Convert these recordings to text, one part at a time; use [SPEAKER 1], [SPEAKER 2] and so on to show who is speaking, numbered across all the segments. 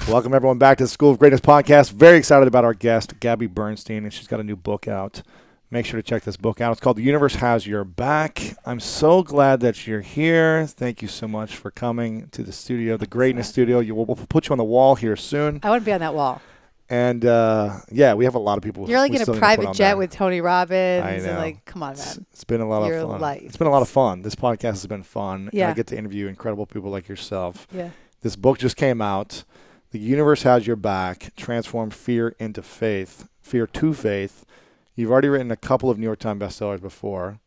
[SPEAKER 1] Welcome everyone back to the School of Greatness podcast. Very excited about our guest, Gabby Bernstein, and she's got a new book out. Make sure to check this book out. It's called The Universe Has Your Back. I'm so glad that you're here. Thank you so much for coming to the studio, the Greatness Studio. We'll put you on the wall here soon.
[SPEAKER 2] I want to be on that wall.
[SPEAKER 1] And yeah, we have a lot of people.
[SPEAKER 2] You're like in a private jet with Tony Robbins.
[SPEAKER 1] I know.
[SPEAKER 2] And like, come on, man.
[SPEAKER 1] It's been a lot of fun.
[SPEAKER 2] Life.
[SPEAKER 1] It's been a lot of fun. This podcast has been fun.
[SPEAKER 2] Yeah.
[SPEAKER 1] And I get to interview incredible people like yourself.
[SPEAKER 2] Yeah.
[SPEAKER 1] This book just came out. The Universe Has Your Back. Transform Fear into Faith. Fear to Faith. You've already written a couple of New York Times bestsellers before.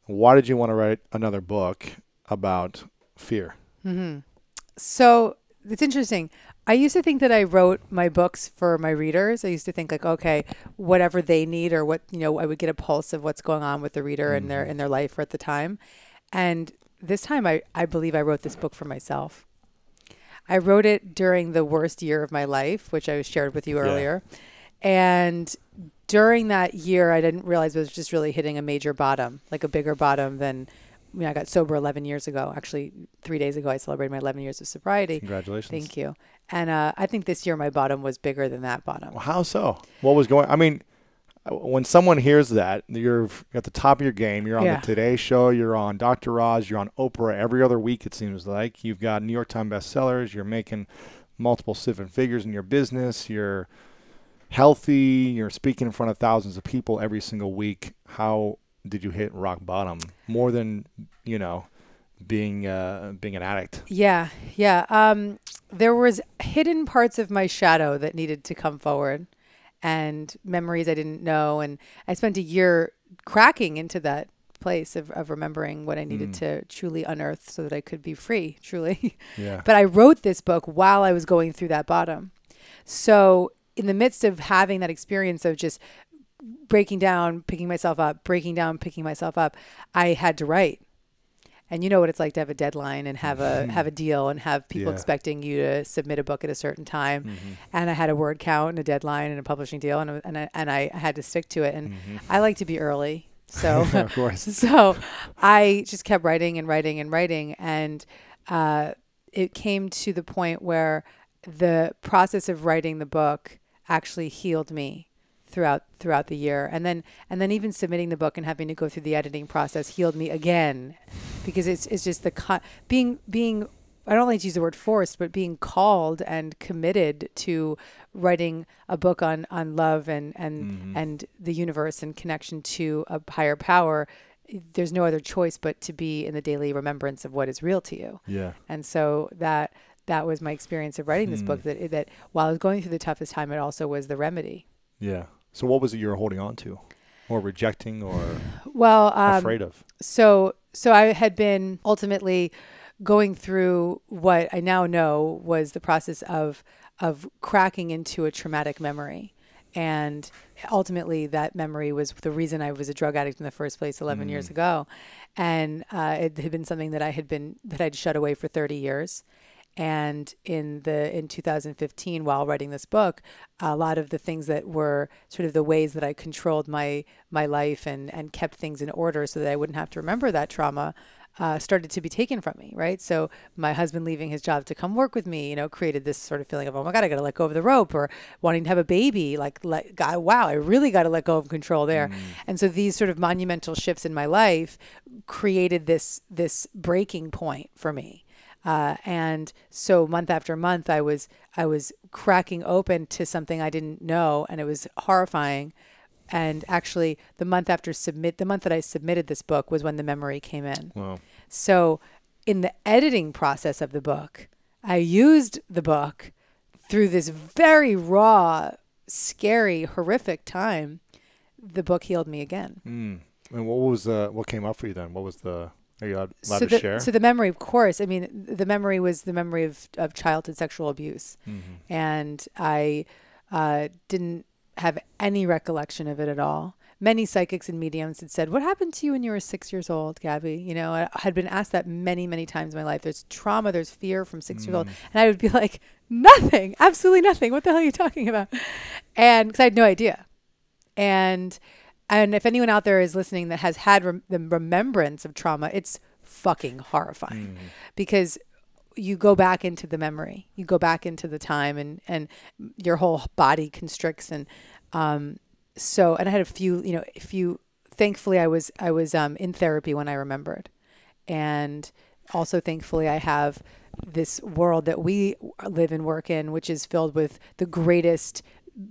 [SPEAKER 1] Why did you want to write another book about fear?
[SPEAKER 2] Mm-hmm. So it's interesting. I used to think that I wrote my books for my readers. I used to think like, okay, whatever they need or what, I would get a pulse of what's going on with the reader in their life or at the time. And this time I believe I wrote this book for myself. I wrote it during the worst year of my life, which I shared with you earlier. And during that year, I didn't realize it was just really hitting a major bottom, like a bigger bottom than, I got sober 11 years ago. Actually, 3 days ago, I celebrated my 11 years of sobriety.
[SPEAKER 1] Congratulations.
[SPEAKER 2] Thank you. And I think this year my bottom was bigger than that bottom.
[SPEAKER 1] Well, how so? What was going? I mean, when someone hears that, you're at the top of your game. You're on the Today Show. You're on Dr. Oz. You're on Oprah every other week, it seems like. You've got New York Times bestsellers. You're making multiple seven figures in your business. You're healthy. You're speaking in front of thousands of people every single week. How did you hit rock bottom? More than, being an addict.
[SPEAKER 2] Yeah. There was hidden parts of my shadow that needed to come forward and memories I didn't know. And I spent a year cracking into that place of remembering what I needed to truly unearth so that I could be free, truly.
[SPEAKER 1] Yeah.
[SPEAKER 2] But I wrote this book while I was going through that bottom. So in the midst of having that experience of just breaking down, picking myself up, breaking down, picking myself up, I had to write. And you know what it's like to have a deadline and have a deal and have people expecting you to submit a book at a certain time. And I had a word count and a deadline and a publishing deal and I had to stick to it. And I like to be early. So,
[SPEAKER 1] of course.
[SPEAKER 2] So I just kept writing and writing and writing. And it came to the point where the process of writing the book actually healed me throughout the year. And then even submitting the book and having to go through the editing process healed me again, because it's just being I don't like to use the word forced, but being called and committed to writing a book on love and the universe and connection to a higher power. There's no other choice but to be in the daily remembrance of what is real to you.
[SPEAKER 1] Yeah.
[SPEAKER 2] And so that was my experience of writing this book, that while I was going through the toughest time, it also was the remedy.
[SPEAKER 1] Yeah. So what was it you were holding on to or rejecting or afraid of?
[SPEAKER 2] So I had been ultimately going through what I now know was the process of cracking into a traumatic memory. And ultimately that memory was the reason I was a drug addict in the first place 11 years ago. And it had been something that I'd shut away for 30 years. And in 2015, while writing this book, a lot of the things that were sort of the ways that I controlled my life and kept things in order so that I wouldn't have to remember that trauma started to be taken from me, right? So my husband leaving his job to come work with me, created this sort of feeling of, oh my God, I got to let go of the rope, or wanting to have a baby, wow, I really got to let go of control there. And so these sort of monumental shifts in my life created this breaking point for me. And so month after month, I was cracking open to something I didn't know, and it was horrifying. And actually, the month that I submitted this book was when the memory came in.
[SPEAKER 1] Wow.
[SPEAKER 2] So in the editing process of the book, I used the book through this very raw, scary, horrific time. The book healed me again.
[SPEAKER 1] And what came up for you then? What was the... Are you allowed to share?
[SPEAKER 2] So the memory, of course. I mean, the memory was the memory of childhood sexual abuse. And I didn't have any recollection of it at all. Many psychics and mediums had said, what happened to you when you were 6 years old, Gabby? I had been asked that many, many times in my life. There's trauma, there's fear from 6 years old. And I would be like, nothing, absolutely nothing. What the hell are you talking about? And because I had no idea. And if anyone out there is listening that has had the remembrance of trauma, it's fucking horrifying because you go back into the memory, you go back into the time, and your whole body constricts. And so, and I had a few, thankfully I was in therapy when I remembered. And also thankfully I have this world that we live and work in, which is filled with the greatest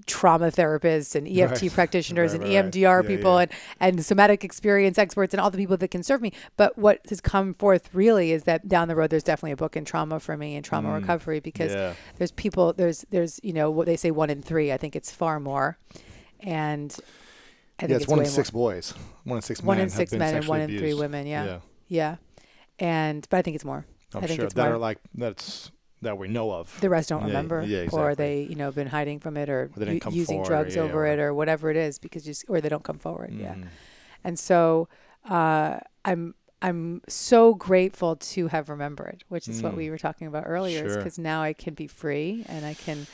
[SPEAKER 2] trauma therapists and EFT practitioners and EMDR people and somatic experience experts and all the people that can serve me. But what has come forth really is that down the road, there's definitely a book in trauma for me and trauma recovery, because there's people, there's, what they say 1 in 3. I think it's far more. And I think
[SPEAKER 1] it's 1 in 6 boys, 1 in 6 men.
[SPEAKER 2] 1 in 6 men and 1 in 3
[SPEAKER 1] abused.
[SPEAKER 2] women. Yeah. But I think it's more.
[SPEAKER 1] I'm
[SPEAKER 2] I think
[SPEAKER 1] sure
[SPEAKER 2] it's
[SPEAKER 1] that
[SPEAKER 2] more.
[SPEAKER 1] are like, that we know of.
[SPEAKER 2] The rest don't remember,
[SPEAKER 1] exactly.
[SPEAKER 2] or they, been hiding from it, or using drugs over it, or whatever it is, or they don't come forward. And so I'm so grateful to have remembered, which is what we were talking about earlier, because now I can be free and I can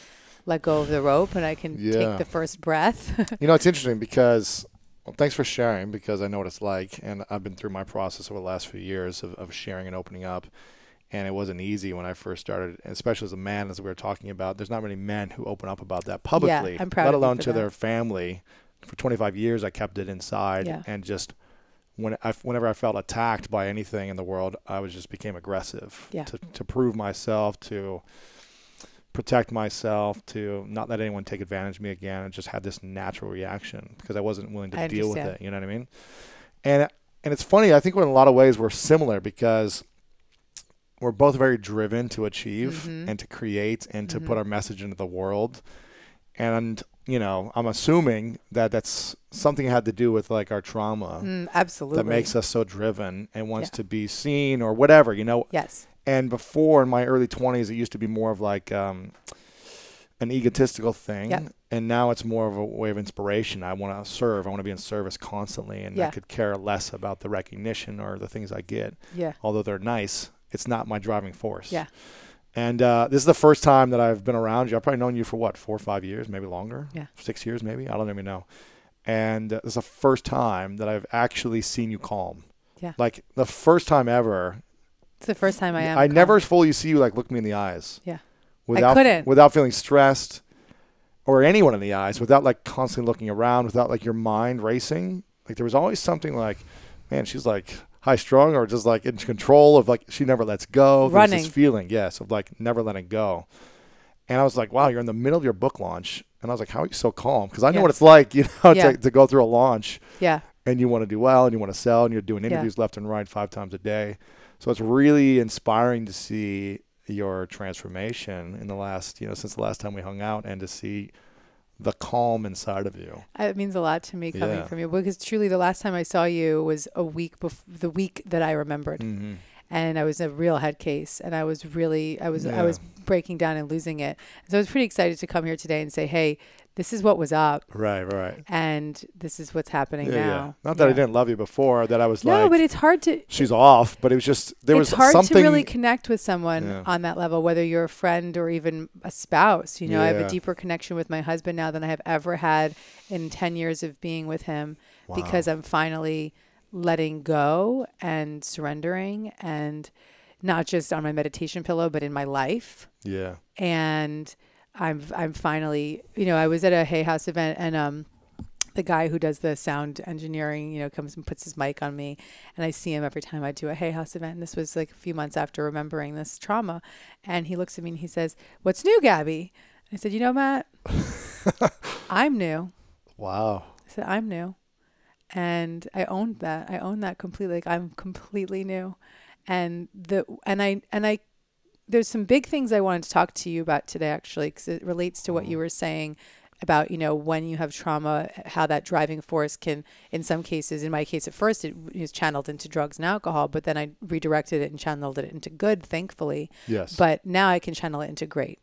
[SPEAKER 2] let go of the rope and I can take the first breath.
[SPEAKER 1] It's interesting because, well, thanks for sharing, because I know what it's like, and I've been through my process over the last few years of sharing and opening up. And it wasn't easy when I first started, especially as a man, as we were talking about. There's not many men who open up about that publicly,
[SPEAKER 2] I'm proud
[SPEAKER 1] let
[SPEAKER 2] of you
[SPEAKER 1] alone
[SPEAKER 2] for
[SPEAKER 1] to
[SPEAKER 2] that.
[SPEAKER 1] their family. For 25 years, I kept it inside, and just whenever I felt attacked by anything in the world, I just became aggressive to prove myself, to protect myself, to not let anyone take advantage of me again, and just had this natural reaction because I wasn't willing to deal with it. You know what I mean? And it's funny. I think in a lot of ways we're similar, because we're both very driven to achieve and to create and to put our message into the world. And, I'm assuming that that's something had to do with like our trauma.
[SPEAKER 2] Absolutely.
[SPEAKER 1] That makes us so driven and wants to be seen or whatever,
[SPEAKER 2] Yes.
[SPEAKER 1] And before, in my early 20s, it used to be more of like an egotistical thing. Yep. And now it's more of a way of inspiration. I want to serve. I want to be in service constantly. And I could care less about the recognition or the things I get. Yeah. Although they're nice. It's not my driving force. Yeah. And this is the first time that I've been around you. I've probably known you for 4 or 5 years, maybe longer. Yeah. 6 years, maybe. I don't even know. And this is the first time that I've actually seen you calm. Yeah. Like the first time ever.
[SPEAKER 2] It's the first time I am.
[SPEAKER 1] I never fully see you look me in the eyes.
[SPEAKER 2] Yeah.
[SPEAKER 1] I couldn't. Without feeling stressed, or anyone in the eyes, without constantly looking around, without your mind racing. There was always something man, she's high strung, or just in control of she never lets go.
[SPEAKER 2] Running.
[SPEAKER 1] There's this feeling, yes, of never letting go. And I was like, wow, you're in the middle of your book launch. And I was like, how are you so calm? Because I know what it's like, to go through a launch. Yeah. And you want to do well and you want to sell and you're doing interviews left and right 5 times a day. So it's really inspiring to see your transformation in the last, since the last time we hung out, and to see the calm inside of you.
[SPEAKER 2] It means a lot to me coming from you, because truly the last time I saw you was a week before the week that I remembered. And I was in a real head case, and I was breaking down and losing it. So I was pretty excited to come here today and say, hey, this is what was up. Right. And this is what's happening now. Yeah.
[SPEAKER 1] Not that I didn't love you before, that I was
[SPEAKER 2] no, but it's hard to.
[SPEAKER 1] She's off, but it was just, it's hard
[SPEAKER 2] to really connect with someone on that level, whether you're a friend or even a spouse. I have a deeper connection with my husband now than I have ever had in 10 years of being with him, because I'm finally letting go and surrendering, and not just on my meditation pillow, but in my life. Yeah. And I'm finally, I was at a Hay House event, and the guy who does the sound engineering, comes and puts his mic on me, and I see him every time I do a Hay House event. And this was a few months after remembering this trauma. And he looks at me and he says, "What's new, Gabby?" I said, Matt, I'm new. Wow. I said, I'm new. And I owned that. I own that completely. I'm completely new. And I there's some big things I wanted to talk to you about today, actually, because it relates to what you were saying about, when you have trauma, how that driving force can, in some cases, in my case, at first, it was channeled into drugs and alcohol, but then I redirected it and channeled it into good, thankfully. Yes. But now I can channel it into great.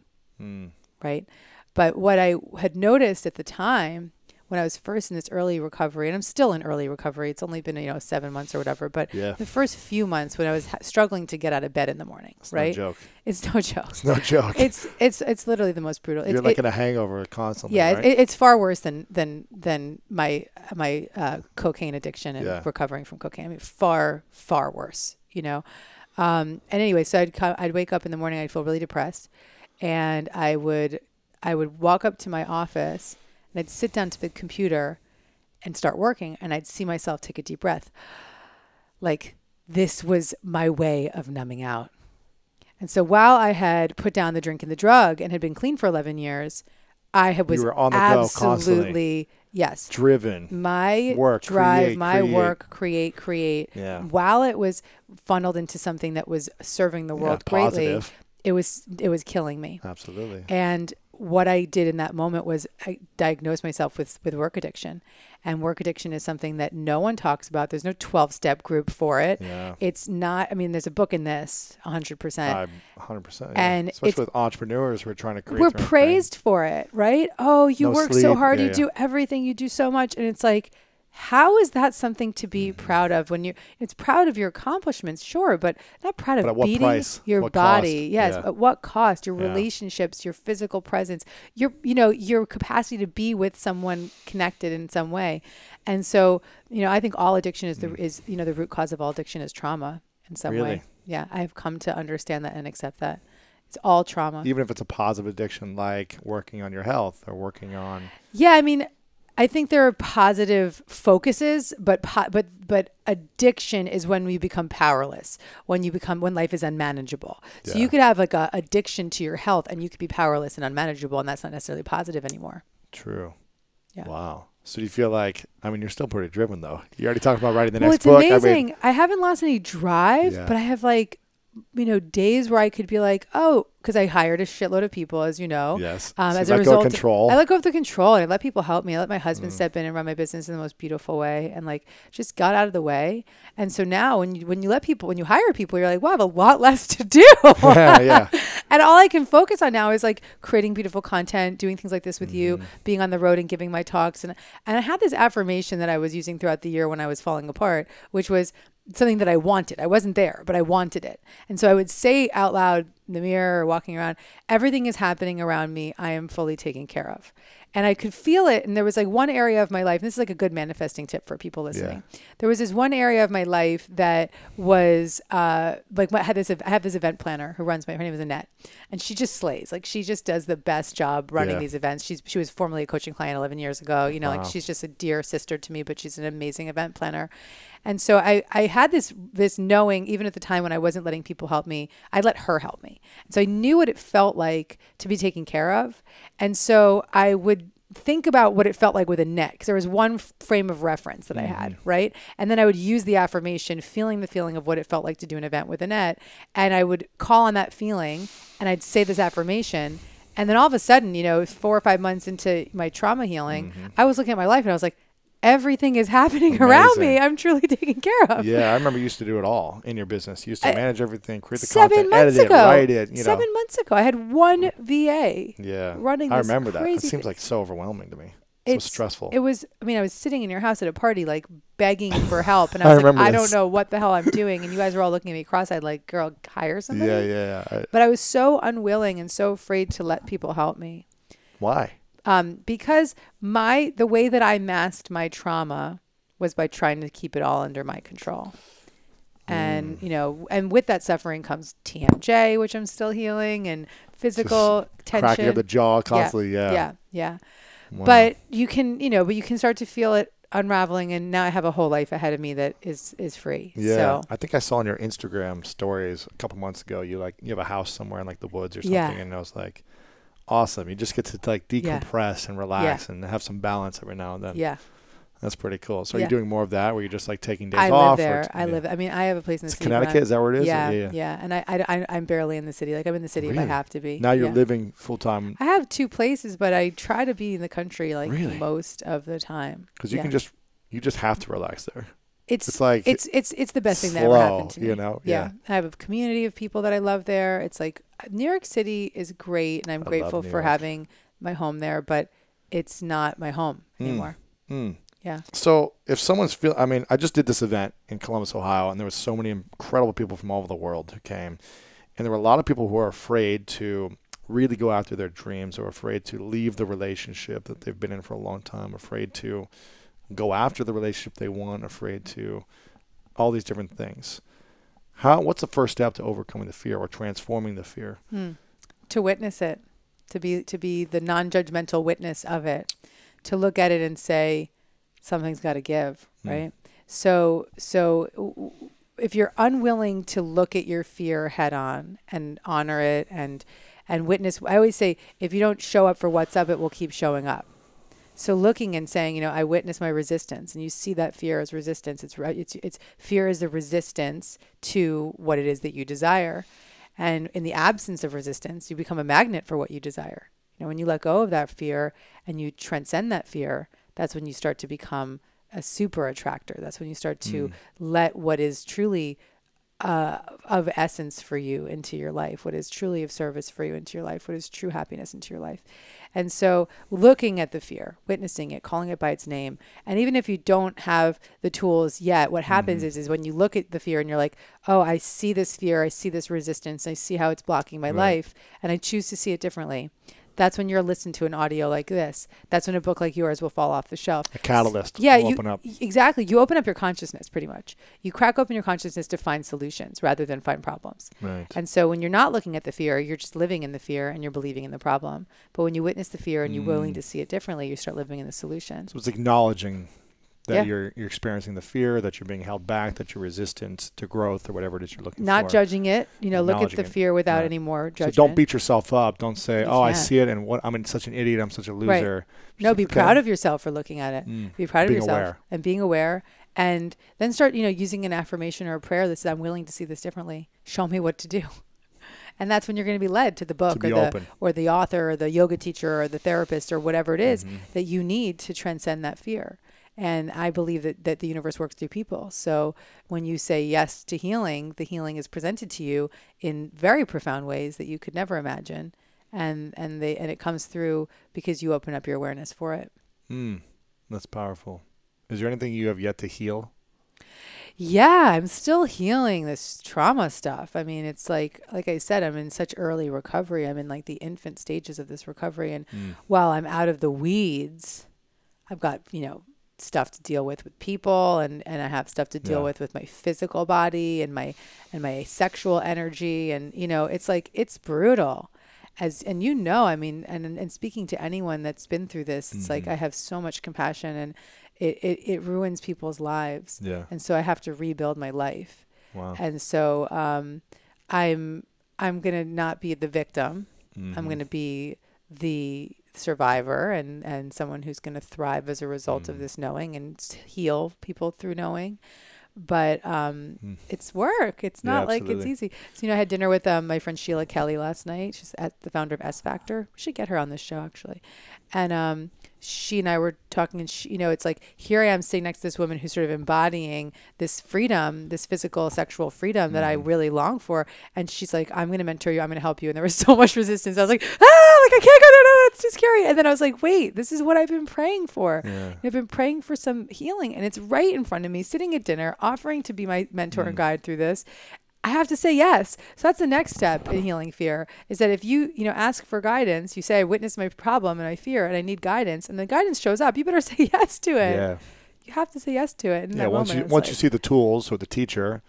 [SPEAKER 2] Right. But what I had noticed at the time, when I was first in this early recovery, and I'm still in early recovery, it's only been, 7 months or whatever, but the first few months when I was struggling to get out of bed in the morning, right?
[SPEAKER 1] It's no joke.
[SPEAKER 2] It's no joke.
[SPEAKER 1] It's no joke.
[SPEAKER 2] It's literally the most brutal.
[SPEAKER 1] You're in a hangover constantly.
[SPEAKER 2] Yeah,
[SPEAKER 1] right?
[SPEAKER 2] It's far worse than my cocaine addiction and recovering from cocaine. I mean, far worse. And anyway, so I'd wake up in the morning, I'd feel really depressed, and I would walk up to my office and I'd sit down to the computer and start working, and I'd see myself take a deep breath. Like, this was my way of numbing out. And so while I had put down the drink and the drug and had been clean for 11 years, you were on the go constantly. Yes.
[SPEAKER 1] Driven.
[SPEAKER 2] My
[SPEAKER 1] work,
[SPEAKER 2] drive,
[SPEAKER 1] create.
[SPEAKER 2] create.
[SPEAKER 1] Yeah.
[SPEAKER 2] While it was funneled into something that was serving the world greatly, it was killing me.
[SPEAKER 1] Absolutely.
[SPEAKER 2] And what I did in that moment was I diagnosed myself with work addiction. And work addiction is something that no one talks about. There's no 12-step group for it.
[SPEAKER 1] Yeah.
[SPEAKER 2] It's not, I mean, there's a book in this, 100%.
[SPEAKER 1] 100%. Yeah.
[SPEAKER 2] And
[SPEAKER 1] especially with entrepreneurs who are trying to create
[SPEAKER 2] we're praised for it, right? Oh, you work so hard. You do everything. You do so much. And it's like, how is that something to be proud of when it's proud of your accomplishments, sure, but not proud of beating your body. Yes. At what cost? Your relationships, your physical presence, your capacity to be with someone connected in some way. And so, I think all addiction is the root cause of all addiction is trauma in some way. Yeah. I've come to understand that and accept that. It's all trauma.
[SPEAKER 1] Even if it's a positive addiction, like working on your health or working on.
[SPEAKER 2] Yeah. I mean, I think there are positive focuses, but addiction is when we become powerless, when life is unmanageable. So you could have like a addiction to your health and you could be powerless and unmanageable, and that's not necessarily positive anymore.
[SPEAKER 1] True.
[SPEAKER 2] Yeah.
[SPEAKER 1] Wow. So do you feel like, you're still pretty driven though. You already talked about writing the next book.
[SPEAKER 2] Well, it's amazing. I haven't lost any drive, but I have days where I could be like, because I hired a shitload of people, as you know.
[SPEAKER 1] Yes.
[SPEAKER 2] As a result, I let go of the control and I let people help me. I let my husband step in and run my business in the most beautiful way, and just got out of the way. And so now when you hire people, you're like, wow, I have a lot less to do.
[SPEAKER 1] Yeah.
[SPEAKER 2] And all I can focus on now is creating beautiful content, doing things like this with you, being on the road and giving my talks. And I had this affirmation that I was using throughout the year when I was falling apart, which was something that I wanted. I wasn't there, but I wanted it. And so I would say out loud in the mirror or walking around, everything is happening around me. I am fully taken care of. And I could feel it. And there was one area of my life, and this is a good manifesting tip for people listening. Yeah. There was this one area of my life that was I have this event planner who runs her name is Annette, and she just slays. She just does the best job running these events. She was formerly a coaching client 11 years ago. Wow. She's just a dear sister to me, but she's an amazing event planner. And so I had this knowing, even at the time when I wasn't letting people help me, I'd let her help me. And so I knew what it felt like to be taken care of. And so I would think about what it felt like with Annette, because there was one frame of reference that I had, right? And then I would use the affirmation, feeling the feeling of what it felt like to do an event with Annette. And I would call on that feeling and I'd say this affirmation. And then all of a sudden, 4 or 5 months into my trauma healing, I was looking at my life and I was like, everything is happening around me. I'm truly taken care of.
[SPEAKER 1] Yeah, I remember you used to do it all in your business. You used to manage everything, create the content, edit it, write it.
[SPEAKER 2] 7 months ago, I had one VA.
[SPEAKER 1] Yeah,
[SPEAKER 2] running this.
[SPEAKER 1] I remember that. It seems like so overwhelming to me. So stressful.
[SPEAKER 2] It was. I was sitting in your house at a party, begging for help, and I was I don't know what the hell I'm doing, and you guys were all looking at me cross-eyed, girl, hire somebody.
[SPEAKER 1] Yeah.
[SPEAKER 2] But I was so unwilling and so afraid to let people help me.
[SPEAKER 1] Why?
[SPEAKER 2] Because the way that I masked my trauma was by trying to keep it all under my control. And, and with that suffering comes TMJ, which I'm still healing, and physical tension.
[SPEAKER 1] Cracking of the jaw constantly.
[SPEAKER 2] Yeah. Wow. But you can start to feel it unraveling, and now I have a whole life ahead of me that is free.
[SPEAKER 1] Yeah.
[SPEAKER 2] So.
[SPEAKER 1] I think I saw on your Instagram stories a couple months ago, you have a house somewhere in the woods or something, and I was like, awesome. You just get to decompress and relax and have some balance every now and then. Yeah. That's pretty cool. So are you doing more of that where you're just taking days off?
[SPEAKER 2] I live there. I have a place in the city.
[SPEAKER 1] Connecticut, is that where it is?
[SPEAKER 2] Yeah. And I'm barely in the city. I'm in the city if I have to be.
[SPEAKER 1] Now you're living full time.
[SPEAKER 2] I have 2 places, but I try to be in the country most of the time.
[SPEAKER 1] Because you just have to relax there.
[SPEAKER 2] It's the best thing that ever happened to me. Yeah. I have a community of people that I love there. It's New York City is great, and I'm grateful for having my home there, but it's not my home anymore. Yeah.
[SPEAKER 1] So if someone's I just did this event in Columbus, Ohio, and there was so many incredible people from all over the world who came, and there were a lot of people who are afraid to really go after their dreams, or afraid to leave the relationship that they've been in for a long time, afraid to go after the relationship they want, afraid to all these different things. What's the first step to overcoming the fear or transforming the fear?
[SPEAKER 2] To witness it, to be the non-judgmental witness of it, to look at it and say, something's got to give, right? So if you're unwilling to look at your fear head on and honor it and witness, I always say, if you don't show up for what's up, it will keep showing up. So looking and saying, I witness my resistance, and you see that fear as resistance. It's fear is the resistance to what it is that you desire. And in the absence of resistance, you become a magnet for what you desire. When you let go of that fear and you transcend that fear, that's when you start to become a super attractor. That's when you start to let what is truly of essence for you into your life, what is truly of service for you into your life, what is true happiness into your life. And so looking at the fear, witnessing it, calling it by its name. And even if you don't have the tools yet, what happens is when you look at the fear and you're like, oh, I see this fear, I see this resistance, I see how it's blocking my life, and I choose to see it differently. That's when you're listening to an audio like this. That's when a book like yours will fall off the shelf.
[SPEAKER 1] A catalyst.
[SPEAKER 2] Yeah,
[SPEAKER 1] will open up.
[SPEAKER 2] Exactly. You open up your consciousness pretty much. You crack open your consciousness to find solutions rather than find problems.
[SPEAKER 1] Right.
[SPEAKER 2] And so when you're not looking at the fear, you're just living in the fear and you're believing in the problem. But when you witness the fear and you're willing to see it differently, you start living in the solution.
[SPEAKER 1] So it's acknowledging that you're experiencing the fear, that you're being held back, that you're resistant to growth or whatever it is you're looking for.
[SPEAKER 2] Not judging it. Look at the fear without any more judgment.
[SPEAKER 1] So don't beat yourself up. Don't say, I see it and I'm such an idiot, I'm such a loser.
[SPEAKER 2] Right. No, be proud of yourself for looking at it. Be proud of yourself and being aware. And then start, using an affirmation or a prayer that says, I'm willing to see this differently. Show me what to do. And that's when you're going to be led to the book or the author or the yoga teacher or the therapist or whatever it is that you need to transcend that fear. And I believe that the universe works through people. So when you say yes to healing, the healing is presented to you in very profound ways that you could never imagine. And it comes through because you open up your awareness for it.
[SPEAKER 1] That's powerful. Is there anything you have yet to heal?
[SPEAKER 2] Yeah, I'm still healing this trauma stuff. I mean, it's like I said, I'm in such early recovery. I'm in like the infant stages of this recovery. And while I'm out of the weeds, I've got, stuff to deal with people and I have stuff to deal with my physical body and my sexual energy. And, it's like, it's brutal and and speaking to anyone that's been through this, it's like, I have so much compassion and it ruins people's lives. Yeah. And so I have to rebuild my life. Wow. And so, I'm going to not be the victim. I'm going to be the survivor and someone who's going to thrive as a result of this knowing and heal people through knowing. But it's work. It's not like it's easy. So, I had dinner with my friend Sheila Kelly last night. She's the founder of S Factor. We should get her on this show, actually. And she and I were talking, and it's like, here I am sitting next to this woman who's sort of embodying this freedom, this physical, sexual freedom that I really long for. And she's like, I'm going to mentor you. I'm going to help you. And there was so much resistance. I was like, I can't go. No, it's too scary. And then I was like, wait, this is what I've been praying for. Yeah. I've been praying for some healing, and it's right in front of me, sitting at dinner, offering to be my mentor and guide through this. I have to say yes. So that's the next step in healing fear, is that if you ask for guidance, you say, I witnessed my problem and my fear and I need guidance, and the guidance shows up, you better say yes to it. Yeah. You have to say yes to it.
[SPEAKER 1] Once you see the tools or the teacher,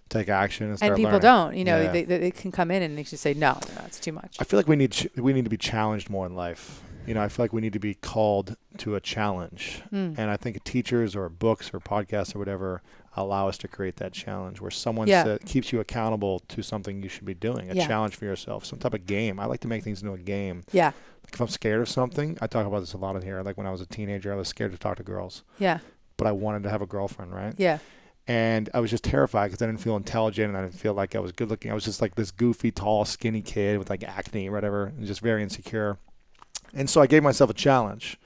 [SPEAKER 1] take action and start
[SPEAKER 2] learning. And people don't, they can come in and they just say, no, it's too much.
[SPEAKER 1] I feel like we need to be challenged more in life. I feel like we need to be called to a challenge. And I think teachers or books or podcasts or whatever allow us to create that challenge where someone keeps you accountable to something you should be doing, a challenge for yourself, some type of game. I like to make things into a game. Yeah. Like if I'm scared of something, I talk about this a lot in here. Like when I was a teenager, I was scared to talk to girls. Yeah. But I wanted to have a girlfriend, right? Yeah. And I was just terrified because I didn't feel intelligent and I didn't feel like I was good looking. I was just like this goofy, tall, skinny kid with like acne or whatever, and just very insecure. And so I gave myself a challenge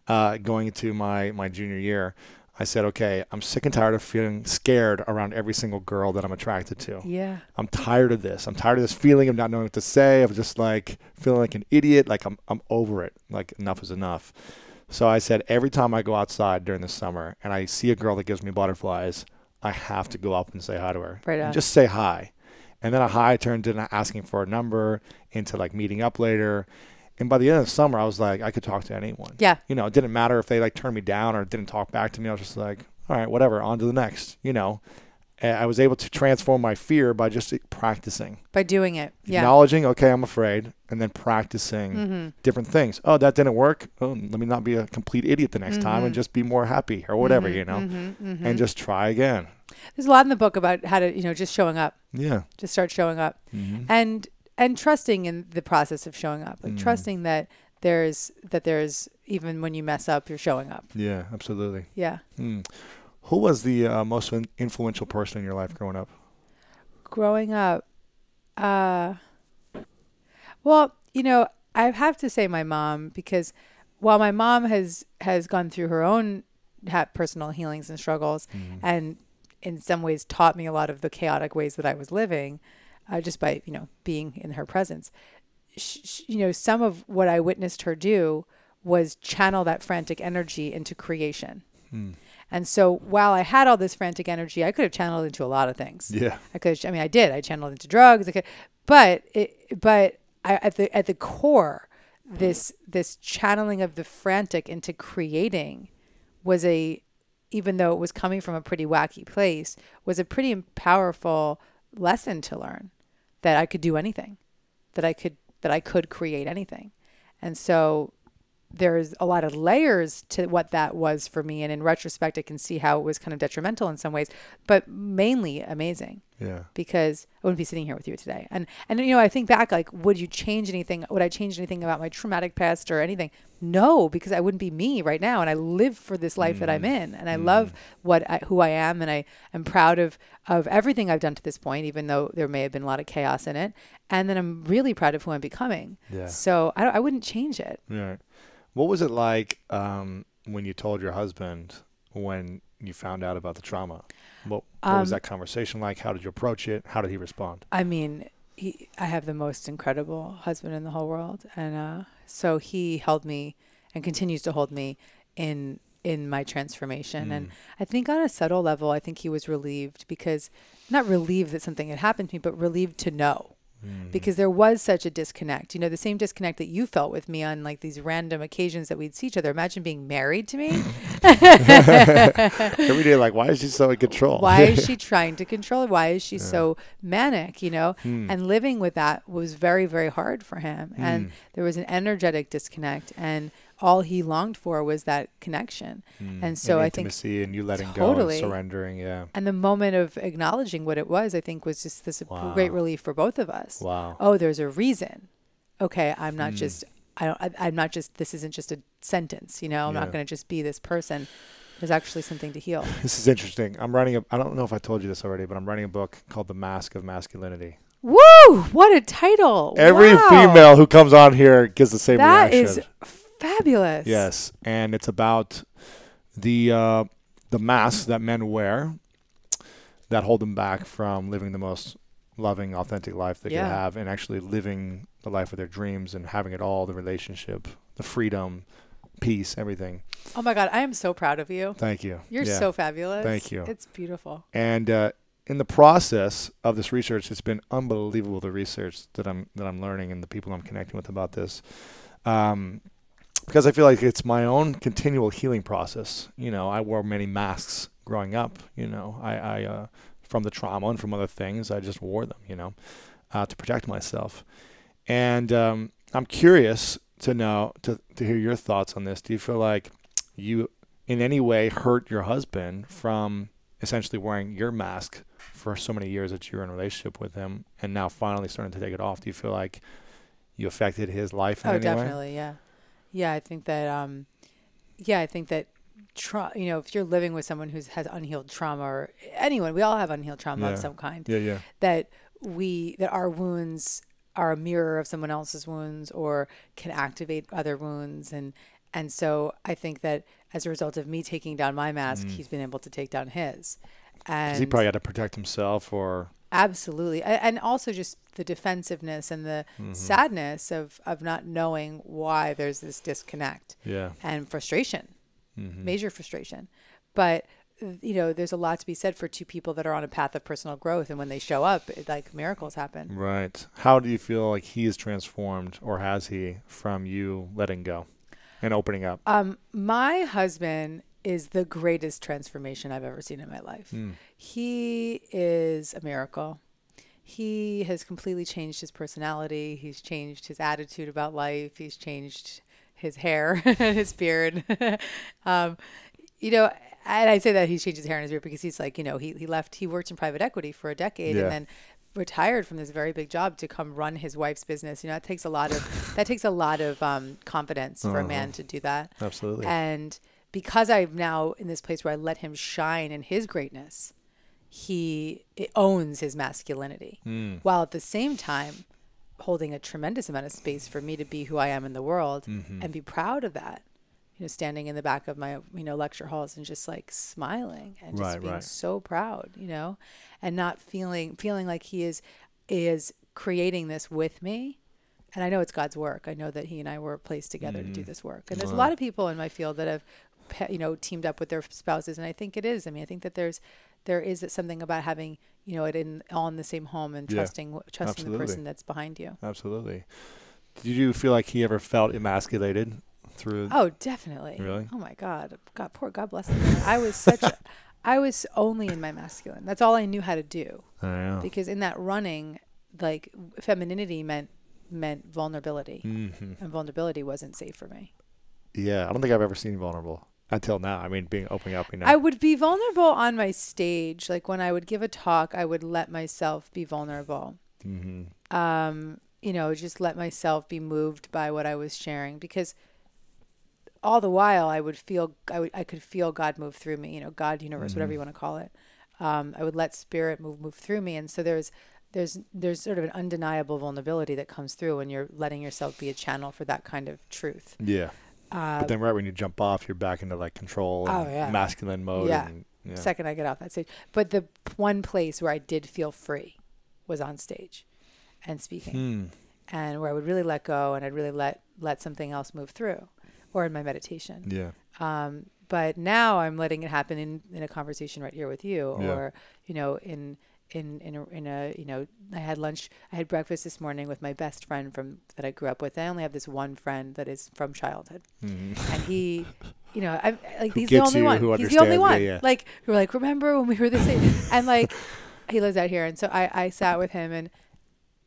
[SPEAKER 1] going into my junior year. I said, okay, I'm sick and tired of feeling scared around every single girl that I'm attracted to. Yeah. I'm tired of this. I'm tired of this feeling of not knowing what to say, of just like feeling like an idiot. Like I'm over it. Like enough is enough. So I said, every time I go outside during the summer and I see a girl that gives me butterflies, I have to go up and say hi to her. Right on. And just say hi. And then a hi turned into asking for a number, into like meeting up later. And by the end of the summer, I was like, I could talk to anyone. Yeah. It didn't matter if they like turned me down or didn't talk back to me. I was just like, all right, whatever, on to the next, And I was able to transform my fear by just practicing.
[SPEAKER 2] By doing it. Yeah.
[SPEAKER 1] Acknowledging, okay, I'm afraid, and then practicing different things. Oh, that didn't work. Oh, let me not be a complete idiot the next time and just be more happy or whatever, and just try again.
[SPEAKER 2] There's a lot in the book about how to, just showing up.
[SPEAKER 1] Yeah.
[SPEAKER 2] Just start showing up. And trusting in the process of showing up. Like trusting that there's even when you mess up, you're showing up.
[SPEAKER 1] Yeah, absolutely.
[SPEAKER 2] Yeah.
[SPEAKER 1] Who was the most influential person in your life growing up?
[SPEAKER 2] Growing up, well, I have to say my mom, because while my mom has gone through her own personal healings and struggles, and in some ways taught me a lot of the chaotic ways that I was living, just by being in her presence, some of what I witnessed her do was channel that frantic energy into creation. And so while I had all this frantic energy, I could have channeled into a lot of things.
[SPEAKER 1] Yeah.
[SPEAKER 2] I did. I channeled into drugs. But at the core, this channeling of the frantic into creating was even though it was coming from a pretty wacky place, was a pretty powerful lesson to learn, that I could do anything, that I could create anything. And so there's a lot of layers to what that was for me. And in retrospect, I can see how it was kind of detrimental in some ways, but mainly amazing.
[SPEAKER 1] Yeah.
[SPEAKER 2] Because I wouldn't be sitting here with you today. And I think back, like, would you change anything? Would I change anything about my traumatic past or anything? No, because I wouldn't be me right now. And I live for this life that I'm in. And I love who I am. And I am proud of everything I've done to this point, even though there may have been a lot of chaos in it. And then I'm really proud of who I'm becoming. Yeah. So I wouldn't change it.
[SPEAKER 1] Yeah. What was it like when you told your husband when you found out about the trauma? What was that conversation like? How did you approach it? How did he respond?
[SPEAKER 2] I mean, I have the most incredible husband in the whole world. And so he held me and continues to hold me in my transformation. And I think on a subtle level, I think he was relieved, because not relieved that something had happened to me, but relieved to know. Because there was such a disconnect, the same disconnect that you felt with me on like these random occasions that we'd see each other. Imagine being married to me.
[SPEAKER 1] Every day, like, why is she so in control?
[SPEAKER 2] Why is she trying to control it? Why is she so manic, And living with that was very, very hard for him. And there was an energetic disconnect, and all he longed for was that connection. And so I think
[SPEAKER 1] intimacy and you letting go and surrendering. Yeah.
[SPEAKER 2] And the moment of acknowledging what it was, I think, was just this great relief for both of us.
[SPEAKER 1] Wow.
[SPEAKER 2] Oh, there's a reason. Okay. I'm not this isn't just a sentence, I'm not going to just be this person. There's actually something to heal.
[SPEAKER 1] This is interesting. I don't know if I told you this already, but I'm writing a book called The Mask of Masculinity.
[SPEAKER 2] Woo! What a title.
[SPEAKER 1] Every female who comes on here gives the same reaction.
[SPEAKER 2] That is fabulous.
[SPEAKER 1] Yes, and it's about the masks that men wear that hold them back from living the most loving, authentic life they could have, and actually living the life of their dreams and having it all, the relationship, the freedom, peace, everything.
[SPEAKER 2] Oh my God, I am so proud of you.
[SPEAKER 1] Thank you.
[SPEAKER 2] You're so fabulous.
[SPEAKER 1] Thank you.
[SPEAKER 2] It's beautiful.
[SPEAKER 1] And in the process of this research, it's been unbelievable, the research that I'm learning and the people I'm connecting with about this. Because I feel like it's my own continual healing process. I wore many masks growing up. I from the trauma and from other things, I just wore them, to protect myself. And I'm curious to know, to hear your thoughts on this. Do you feel like you in any way hurt your husband from essentially wearing your mask for so many years that you were in a relationship with him, and now finally starting to take it off? Do you feel like you affected his life in any way?
[SPEAKER 2] Oh, definitely, yeah. Yeah, I think that, if you're living with someone who has unhealed trauma, or anyone, we all have unhealed trauma of some kind.
[SPEAKER 1] Yeah.
[SPEAKER 2] That our wounds are a mirror of someone else's wounds, or can activate other wounds. And so I think that as a result of me taking down my mask, he's been able to take down his. And
[SPEAKER 1] he probably had to protect himself, or...
[SPEAKER 2] Absolutely. And also just the defensiveness and the sadness of not knowing why there's this disconnect and frustration, major frustration. But, there's a lot to be said for two people that are on a path of personal growth. And when they show up, like miracles happen.
[SPEAKER 1] Right. How do you feel like he is transformed, or has he, from you letting go and opening up?
[SPEAKER 2] My husband is the greatest transformation I've ever seen in my life. He is a miracle. He has completely changed his personality. He's changed his attitude about life. He's changed his hair, his beard. You know, and I say that he's changed his hair and his beard because he's like, you know, he worked in private equity for a decade and then retired from this very big job to come run his wife's business. You know, that takes a lot of confidence for a man to do that.
[SPEAKER 1] Absolutely.
[SPEAKER 2] And because I'm now in this place where I let him shine in his greatness, he owns his masculinity while at the same time holding a tremendous amount of space for me to be who I am in the world and be proud of that. You know, standing in the back of my, you know, lecture halls and just like smiling and just being so proud, you know, and not feeling like he is creating this with me. And I know it's God's work. I know that he and I were placed together to do this work. And there's a lot of people in my field that have, you know, teamed up with their spouses. And I think it is. I mean, I think that there is something about having, you know, it all in the same home and trusting the person that's behind you.
[SPEAKER 1] Absolutely. Did you feel like he ever felt emasculated through?
[SPEAKER 2] Oh, definitely.
[SPEAKER 1] Really?
[SPEAKER 2] Oh my God. God bless him. I was only in my masculine. That's all I knew how to do.
[SPEAKER 1] I know.
[SPEAKER 2] Because in that running, like femininity meant vulnerability, and vulnerability wasn't safe for me.
[SPEAKER 1] Yeah, I don't think I've ever seen vulnerable until now. I mean, opening up, you know.
[SPEAKER 2] I would be vulnerable on my stage, like when I would give a talk, I would let myself be vulnerable. You know, just let myself be moved by what I was sharing, because all the while I could feel God move through me. You know, God, universe, whatever you want to call it. I would let spirit move through me, and so there's sort of an undeniable vulnerability that comes through when you're letting yourself be a channel for that kind of truth.
[SPEAKER 1] Yeah. But then right when you jump off, you're back into like control and masculine mode.
[SPEAKER 2] Yeah.
[SPEAKER 1] And,
[SPEAKER 2] Second I get off that stage. But the one place where I did feel free was on stage and speaking, and where I would really let go and I'd really let something else move through, or in my meditation.
[SPEAKER 1] Yeah.
[SPEAKER 2] But now I'm letting it happen in a conversation right here with you, or, you know, in a, you know, I had breakfast this morning with my best friend that I grew up with. I only have this one friend that is from childhood, and he, you know, he's the only one. He's the only one. Yeah. Like, we were like, remember when we were this age? And like, he lives out here, and so I sat with him, and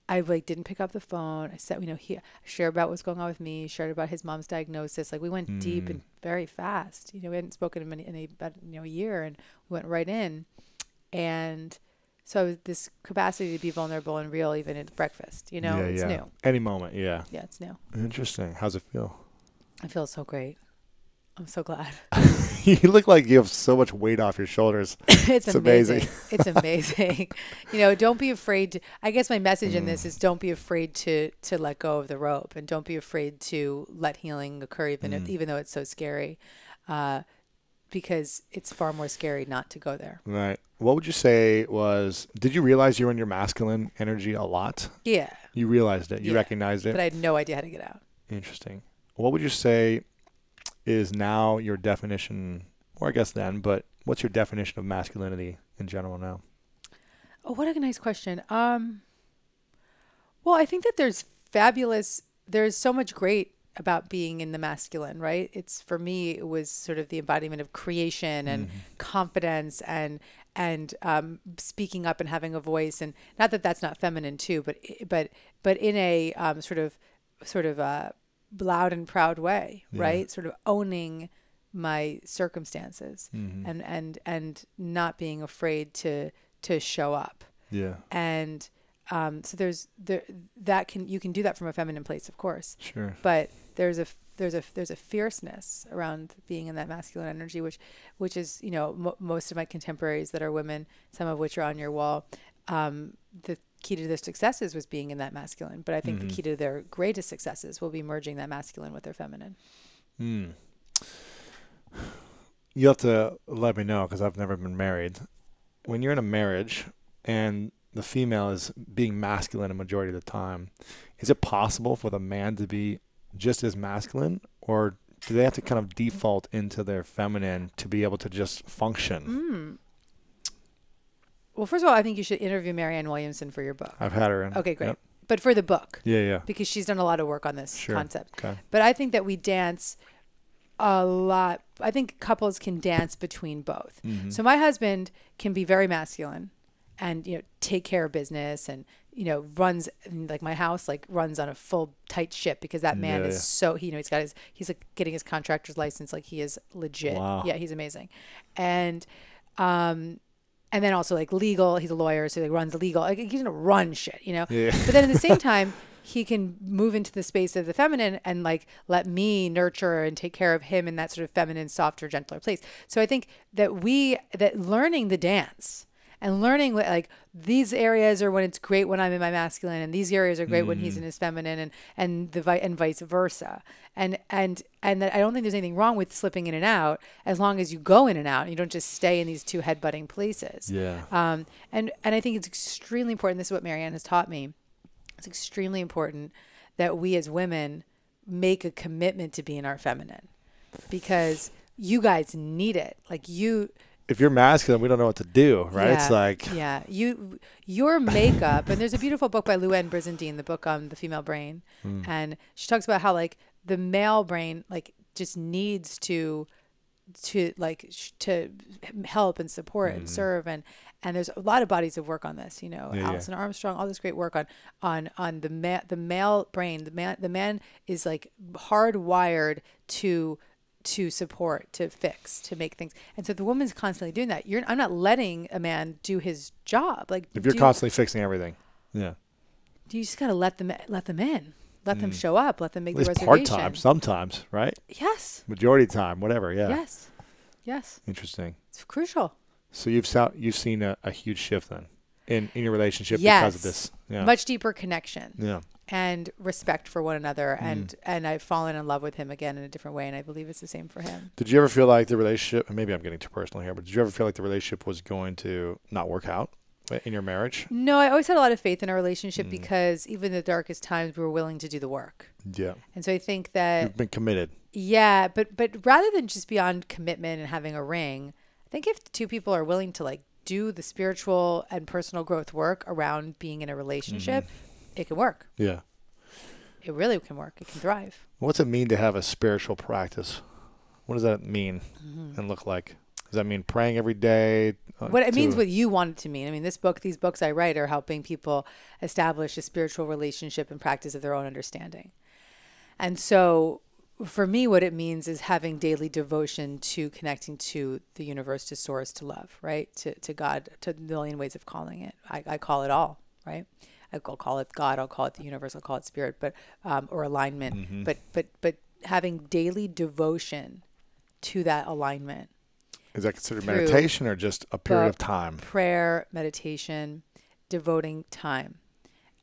[SPEAKER 2] I like didn't pick up the phone. I said, you know, he shared about what's going on with me, shared about his mom's diagnosis. Like, we went deep and very fast. You know, we hadn't spoken in about a year, and we went right in, and so this capacity to be vulnerable and real, even at breakfast, you know, it's new.
[SPEAKER 1] Any moment, yeah.
[SPEAKER 2] Yeah, it's new.
[SPEAKER 1] Interesting. How's it feel?
[SPEAKER 2] I feel so great. I'm so glad.
[SPEAKER 1] You look like you have so much weight off your shoulders.
[SPEAKER 2] It's amazing. It's amazing. You know, don't be afraid to, I guess my message in this is don't be afraid to let go of the rope, and don't be afraid to let healing occur, even though it's so scary. Because it's far more scary not to go there.
[SPEAKER 1] Right. What would you say did you realize you were in your masculine energy a lot?
[SPEAKER 2] Yeah.
[SPEAKER 1] You realized it. You recognized it.
[SPEAKER 2] But I had no idea how to get out.
[SPEAKER 1] Interesting. What would you say is now your definition, or I guess then, but what's your definition of masculinity in general now?
[SPEAKER 2] Oh, what a nice question. Well, I think that there's so much great about being in the masculine, right? It's, for me, it was sort of the embodiment of creation and confidence and speaking up and having a voice, and not that that's not feminine too, but in a sort of loud and proud way, right? Sort of owning my circumstances and not being afraid to show up. Yeah. And so you can do that from a feminine place, of course. Sure. But there's a fierceness around being in that masculine energy, which is, you know, most of my contemporaries that are women, some of which are on your wall, the key to their successes was being in that masculine. But I think the key to their greatest successes will be merging that masculine with their feminine.
[SPEAKER 1] You have to let me know, because I've never been married. When you're in a marriage and the female is being masculine a majority of the time, is it possible for the man to be just as masculine, or do they have to kind of default into their feminine to be able to just function?
[SPEAKER 2] Well, first of all, I think you should interview Marianne Williamson for your book.
[SPEAKER 1] I've had her in.
[SPEAKER 2] Okay, great. Yep. But for the book.
[SPEAKER 1] Yeah.
[SPEAKER 2] Because she's done a lot of work on this concept.
[SPEAKER 1] Okay.
[SPEAKER 2] But I think that we dance a lot. I think couples can dance between both.
[SPEAKER 1] Mm-hmm.
[SPEAKER 2] So my husband can be very masculine and, take care of business and, runs like my house, like runs on a full tight ship because that man is so, he's got he's like getting his contractor's license. Like he is legit.
[SPEAKER 1] Wow.
[SPEAKER 2] Yeah. He's amazing. And then also like legal, he's a lawyer. So he runs legal, like he's gonna run shit,
[SPEAKER 1] Yeah.
[SPEAKER 2] but then at the same time, he can move into the space of the feminine and like let me nurture and take care of him in that sort of feminine, softer, gentler place. So I think that learning the dance and learning like these areas are when it's great when I'm in my masculine and these areas are great when he's in his feminine and vice versa. And that I don't think there's anything wrong with slipping in and out as long as you go in and out and you don't just stay in these two head-butting places.
[SPEAKER 1] Yeah.
[SPEAKER 2] And I think it's extremely important. This is what Marianne has taught me. It's extremely important that we as women make a commitment to be in our feminine because you guys need it. Like
[SPEAKER 1] if you're masculine, we don't know what to do, right?
[SPEAKER 2] Yeah,
[SPEAKER 1] it's like,
[SPEAKER 2] yeah, your makeup, and there's a beautiful book by Luann Brizendine, the book on the female brain. And she talks about how like the male brain, like just needs to help and support and serve. And there's a lot of bodies of work on this, Alison Armstrong, all this great work on the male brain. The man is like hardwired to support, to fix, to make things. And so the woman's constantly doing that. I'm not letting a man do his job. Like
[SPEAKER 1] if you're constantly fixing everything. Yeah.
[SPEAKER 2] You just got to let them in. Let them show up. Let them make the reservation.
[SPEAKER 1] Part-time sometimes, right?
[SPEAKER 2] Yes.
[SPEAKER 1] Majority time, whatever. Yeah.
[SPEAKER 2] Yes.
[SPEAKER 1] Interesting.
[SPEAKER 2] It's crucial.
[SPEAKER 1] So you've seen a huge shift then in your relationship because of this. Yeah.
[SPEAKER 2] Much deeper connection.
[SPEAKER 1] Yeah.
[SPEAKER 2] And respect for one another. And I've fallen in love with him again in a different way. And I believe it's the same for him.
[SPEAKER 1] Did you ever feel like the relationship, and maybe I'm getting too personal here, but did you ever feel like the relationship was going to not work out in your marriage?
[SPEAKER 2] No, I always had a lot of faith in our relationship because even in the darkest times, we were willing to do the work.
[SPEAKER 1] Yeah.
[SPEAKER 2] And so I think that
[SPEAKER 1] you've been committed.
[SPEAKER 2] Yeah. But rather than just beyond commitment and having a ring, I think if the two people are willing to like do the spiritual and personal growth work around being in a relationship, it can work.
[SPEAKER 1] Yeah.
[SPEAKER 2] It really can work. It can thrive.
[SPEAKER 1] What's it mean to have a spiritual practice? What does that mean and look like? Does that mean praying every day?
[SPEAKER 2] What it means what you want it to mean. I mean, these books I write are helping people establish a spiritual relationship and practice of their own understanding. And so for me, what it means is having daily devotion to connecting to the universe, to source, to love, right? To God, to a million ways of calling it. I call it all, right? I'll call it God, I'll call it the universe, I'll call it spirit, but or alignment. But having daily devotion to that alignment.
[SPEAKER 1] Is that considered meditation or just a period of time?
[SPEAKER 2] Prayer, meditation, devoting time.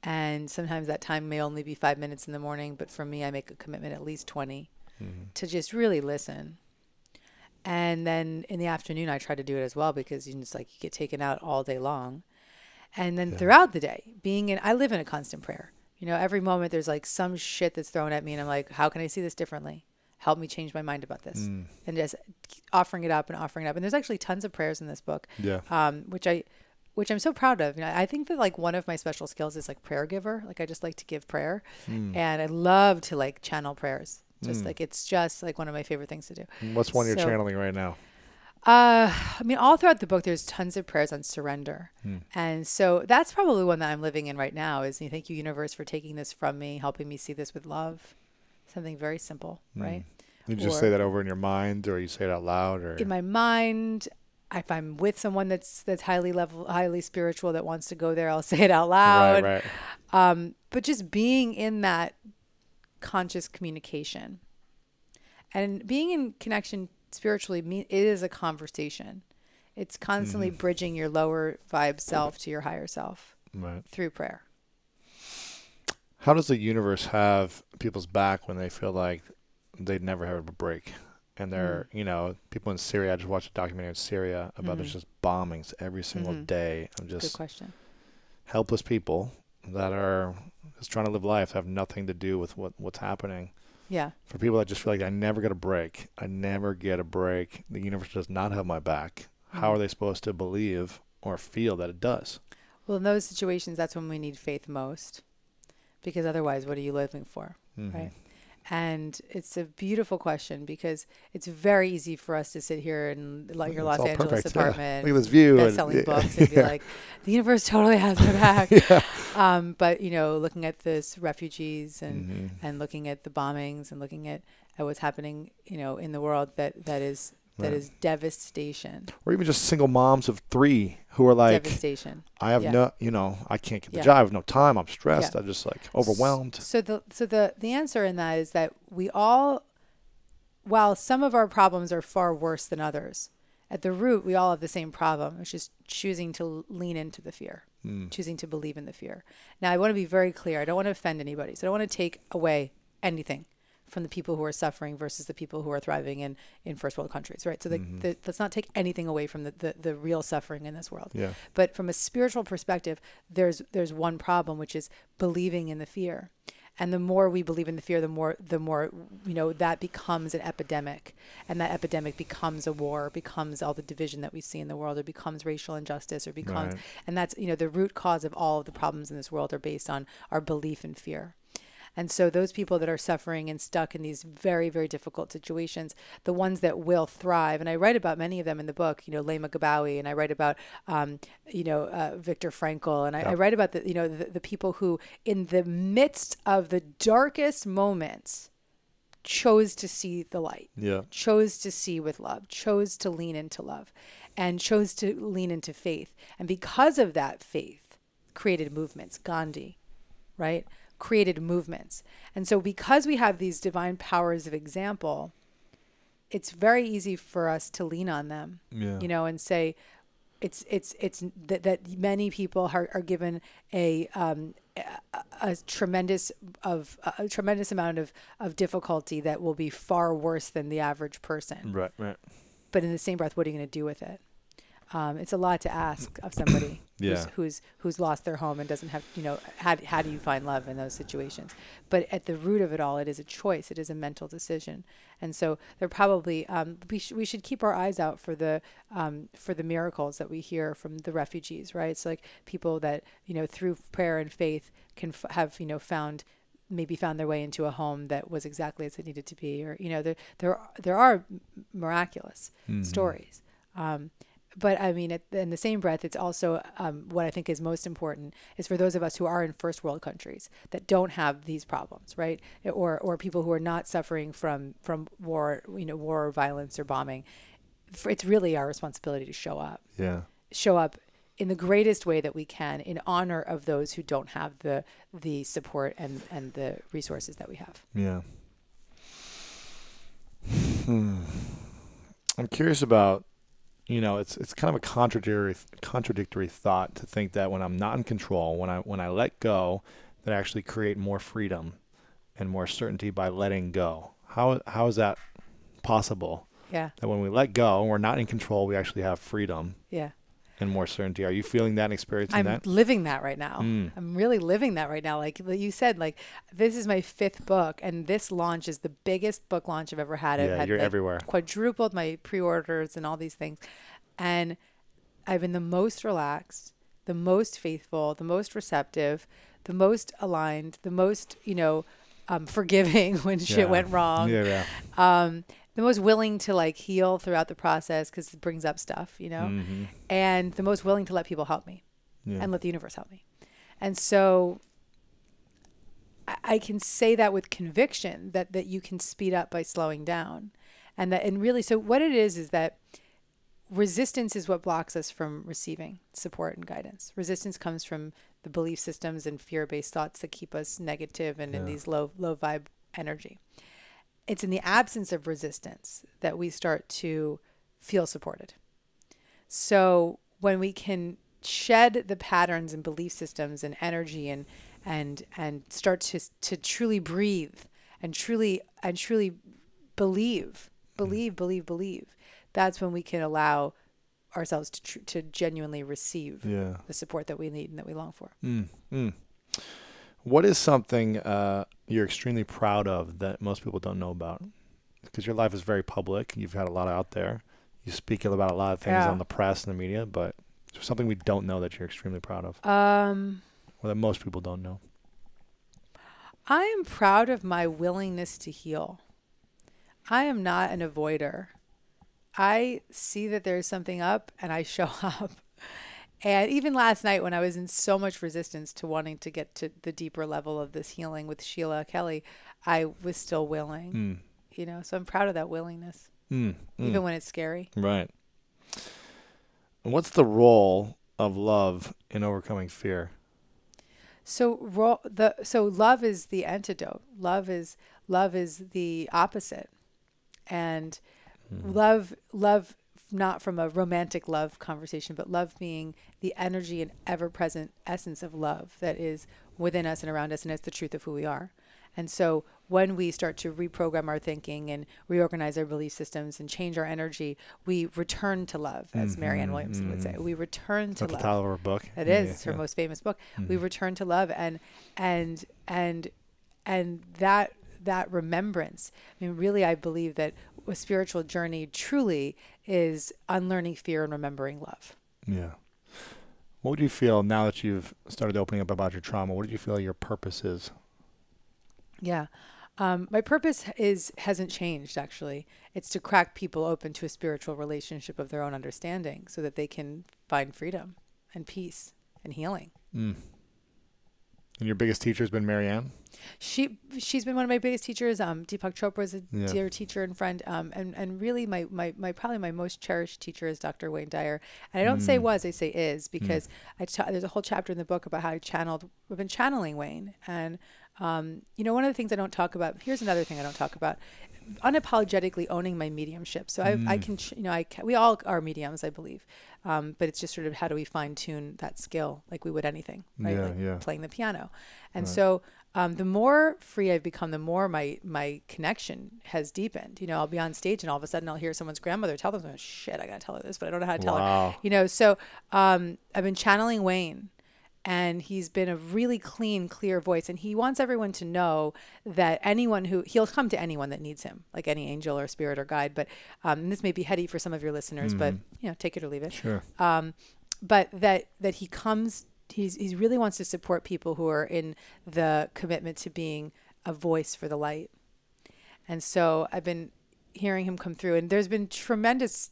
[SPEAKER 2] And sometimes that time may only be 5 minutes in the morning, but for me, I make a commitment at least 20 to just really listen. And then in the afternoon, I try to do it as well because you get taken out all day long. And then throughout the day, I live in a constant prayer. Every moment there's like some shit that's thrown at me and I'm like, how can I see this differently? Help me change my mind about this. And just offering it up. And there's actually tons of prayers in this book, which I'm so proud of. I think that like one of my special skills is like prayer giver. Like I just like to give prayer and I love to like channel prayers. Just like, it's just like one of my favorite things to do.
[SPEAKER 1] What's one you're channeling right now?
[SPEAKER 2] All throughout the book, there's tons of prayers on surrender. And so that's probably one that I'm living in right now is thank you, universe, for taking this from me, helping me see this with love. Something very simple, right?
[SPEAKER 1] You just say that over in your mind or you say it out loud or
[SPEAKER 2] in my mind. If I'm with someone that's highly spiritual that wants to go there, I'll say it out loud.
[SPEAKER 1] Right.
[SPEAKER 2] But just being in that conscious communication and being in connection spiritually, it is a conversation. It's constantly bridging your lower vibe self to your higher self through prayer.
[SPEAKER 1] How does the universe have people's back when they feel like they'd never have a break? And they're, people in Syria, I just watched a documentary in Syria about there's just bombings every single day of just
[SPEAKER 2] good question.
[SPEAKER 1] Helpless people that are just trying to live life, have nothing to do with what's happening.
[SPEAKER 2] Yeah.
[SPEAKER 1] For people that just feel like I never get a break. The universe does not have my back. How are they supposed to believe or feel that it does?
[SPEAKER 2] Well, in those situations, that's when we need faith most. Because otherwise, what are you living for, right? And it's a beautiful question because it's very easy for us to sit here in your Los Angeles apartment,
[SPEAKER 1] look at this view,
[SPEAKER 2] best-selling books, and be like, the universe totally has my back. But looking at this refugees and looking at the bombings and looking at what's happening, in the world, that is devastation.
[SPEAKER 1] Or even just single moms of 3 who are like,
[SPEAKER 2] devastation.
[SPEAKER 1] I have I can't get the job. I have no time. I'm stressed. I'm just like overwhelmed.
[SPEAKER 2] So the answer in that is that we all, while some of our problems are far worse than others, at the root, we all have the same problem, which is choosing to lean into the fear, choosing to believe in the fear. Now, I want to be very clear. I don't want to offend anybody. So I don't want to take away anything from the people who are suffering versus the people who are thriving in first world countries, right? So let's not take anything away from the real suffering in this world.
[SPEAKER 1] Yeah.
[SPEAKER 2] But from a spiritual perspective, there's one problem, which is believing in the fear. And the more we believe in the fear, the more that becomes an epidemic, and that epidemic becomes a war, becomes all the division that we see in the world, or becomes racial injustice, or becomes, and that's the root cause of all of the problems in this world are based on our belief in fear. And so those people that are suffering and stuck in these very, very difficult situations, the ones that will thrive, and I write about many of them in the book, Lema Gabawi, and I write about, Viktor Frankl, and I write about the people who, in the midst of the darkest moments, chose to see the light, chose to see with love, chose to lean into love, and chose to lean into faith. And because of that faith, created movements. Gandhi, right? Created movements. And so because we have these divine powers of example, it's very easy for us to lean on them, and say it's that many people are given a tremendous amount of difficulty that will be far worse than the average person.
[SPEAKER 1] Right.
[SPEAKER 2] But in the same breath, what are you going to do with it? It's a lot to ask of somebody who's lost their home and doesn't have, how do you find love in those situations? But at the root of it all, it is a choice. It is a mental decision. And so they're probably, we should keep our eyes out for the miracles that we hear from the refugees, right? So like people that, through prayer and faith can have, found their way into a home that was exactly as it needed to be, or, there are miraculous stories. But I mean, in the same breath, it's also what I think is most important is for those of us who are in first world countries that don't have these problems, right? Or people who are not suffering from war, war or violence or bombing. It's really our responsibility to show up. Yeah. Show up in the greatest way that we can in honor of those who don't have the support and the resources that we have.
[SPEAKER 1] Yeah. I'm curious about, it's kind of a contradictory thought to think that when I'm not in control, when I let go, that I actually create more freedom and more certainty by letting go. How is that possible?
[SPEAKER 2] Yeah.
[SPEAKER 1] That when we let go and we're not in control, we actually have freedom.
[SPEAKER 2] Yeah.
[SPEAKER 1] And more certainty. Are you feeling that and experiencing that?
[SPEAKER 2] I'm living that right now. I'm really living that right now. Like you said, this is my 5th book, and this launch is the biggest book launch I've ever had. I've had
[SPEAKER 1] you're everywhere.
[SPEAKER 2] Quadrupled my pre-orders and all these things. And I've been the most relaxed, the most faithful, the most receptive, the most aligned, the most, forgiving when shit went wrong. The most willing to heal throughout the process because it brings up stuff, and the most willing to let people help me and let the universe help me. And so I can say that with conviction that you can speed up by slowing down. And really, so what it is that resistance is what blocks us from receiving support and guidance. Resistance comes from the belief systems and fear-based thoughts that keep us negative and in these low vibe energy. It's in the absence of resistance that we start to feel supported. So when we can shed the patterns and belief systems and energy and start to truly breathe and truly believe, that's when we can allow ourselves to genuinely receive the support that we need and that we long for.
[SPEAKER 1] What is something you're extremely proud of that most people don't know about? Because your life is very public. You've had a lot out there. You speak about a lot of things on the press and the media, but is there something we don't know that you're extremely proud of? Or that most people don't know?
[SPEAKER 2] I am proud of my willingness to heal. I am not an avoider. I see that there's something up and I show up. And even last night when I was in so much resistance to wanting to get to the deeper level of this healing with Sheila Kelly, I was still willing, you know, so I'm proud of that willingness, even when it's scary.
[SPEAKER 1] Right. And what's the role of love in overcoming fear?
[SPEAKER 2] So love is the antidote. Love is the opposite. And love not from a romantic love conversation, but love being the energy and ever-present essence of love that is within us and around us, and it's the truth of who we are. And so when we start to reprogram our thinking and reorganize our belief systems and change our energy, we return to love, as Marianne Williamson would say. We return to love.
[SPEAKER 1] That's the title of her book.
[SPEAKER 2] It is. It's her most famous book. We return to love, and that remembrance. I mean, really, I believe that a spiritual journey truly is unlearning fear and remembering love.
[SPEAKER 1] Yeah. What do you feel now that you've started opening up about your trauma? What do you feel your purpose is?
[SPEAKER 2] Yeah. My purpose hasn't changed, actually. It's to crack people open to a spiritual relationship of their own understanding so that they can find freedom and peace and healing.
[SPEAKER 1] And your biggest teacher has been Marianne?
[SPEAKER 2] She's been one of my biggest teachers. Deepak Chopra is a dear teacher and friend. And really my probably my most cherished teacher is Dr. Wayne Dyer. And I don't say was, I say is, because there's a whole chapter in the book about how I've been channeling Wayne. And, you know, one of the things I don't talk about, here's another thing I don't talk about, unapologetically owning my mediumship. So I can, you know, we all are mediums, I believe. But it's just sort of how do we fine tune that skill like we would anything, right? Playing the piano. And so the more free I've become, the more my connection has deepened. You know, I'll be on stage and all of a sudden I'll hear someone's grandmother tell them, oh, shit, I got to tell her this, but I don't know how to tell her. You know, so I've been channeling Wayne. And he's been a really clean, clear voice. And he wants everyone to know that he'll come to anyone that needs him, like any angel or spirit or guide. But and this may be heady for some of your listeners, but, you know, take it or leave it.
[SPEAKER 1] Sure.
[SPEAKER 2] But that he comes, he really wants to support people who are in the commitment to being a voice for the light. And so I've been hearing him come through, and there's been tremendous,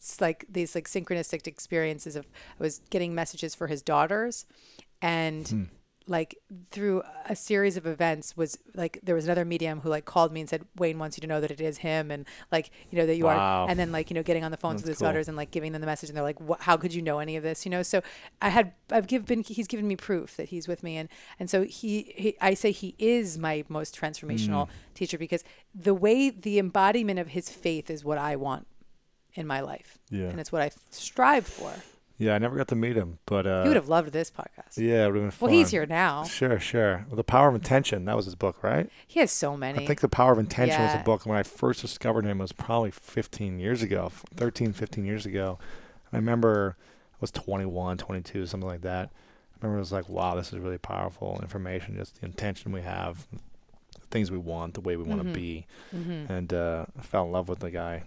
[SPEAKER 2] these synchronistic experiences of, I was getting messages for his daughters. And through a series of events there was another medium who called me and said, Wayne wants you to know that it is him. And you know, that you are, and then getting on the phones with his daughters and giving them the message. And they're like, how could you know any of this? You know? So he's given me proof that he's with me. And so I say he is my most transformational teacher, because the embodiment of his faith is what I want in my life. Yeah. And it's what I strive for.
[SPEAKER 1] Yeah, I never got to meet him, but
[SPEAKER 2] you would have loved this podcast.
[SPEAKER 1] Yeah, it would have been fun.
[SPEAKER 2] Well, he's here now.
[SPEAKER 1] Sure. Well, The Power of Intention, that was his book, right?
[SPEAKER 2] He has so many.
[SPEAKER 1] I think The Power of Intention was a book. When I first discovered him, it was probably 13, 15 years ago. I remember I was 21, 22, something like that. I remember it was like, wow, this is really powerful information, just the intention we have, the things we want, the way we want to be. And I fell in love with the guy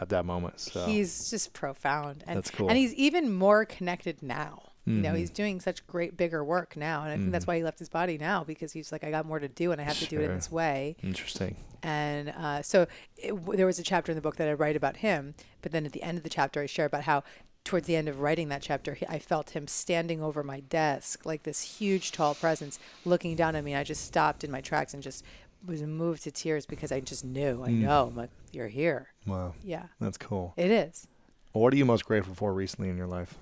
[SPEAKER 1] at that moment. So
[SPEAKER 2] he's just profound, and
[SPEAKER 1] that's cool.
[SPEAKER 2] And he's even more connected now. You know, he's doing such bigger work now, and I think that's why he left his body now, because he's like, I got more to do, and I have to do it in this way.
[SPEAKER 1] Interesting.
[SPEAKER 2] And there was a chapter in the book that I write about him, but then at the end of the chapter, I share about how towards the end of writing that chapter, I felt him standing over my desk, like this huge, tall presence, looking down at me. And I just stopped in my tracks and just was moved to tears, because I just knew. I know. I'm like, you're here.
[SPEAKER 1] Wow.
[SPEAKER 2] Yeah.
[SPEAKER 1] That's cool.
[SPEAKER 2] It is.
[SPEAKER 1] Well, what are you most grateful for recently in your life?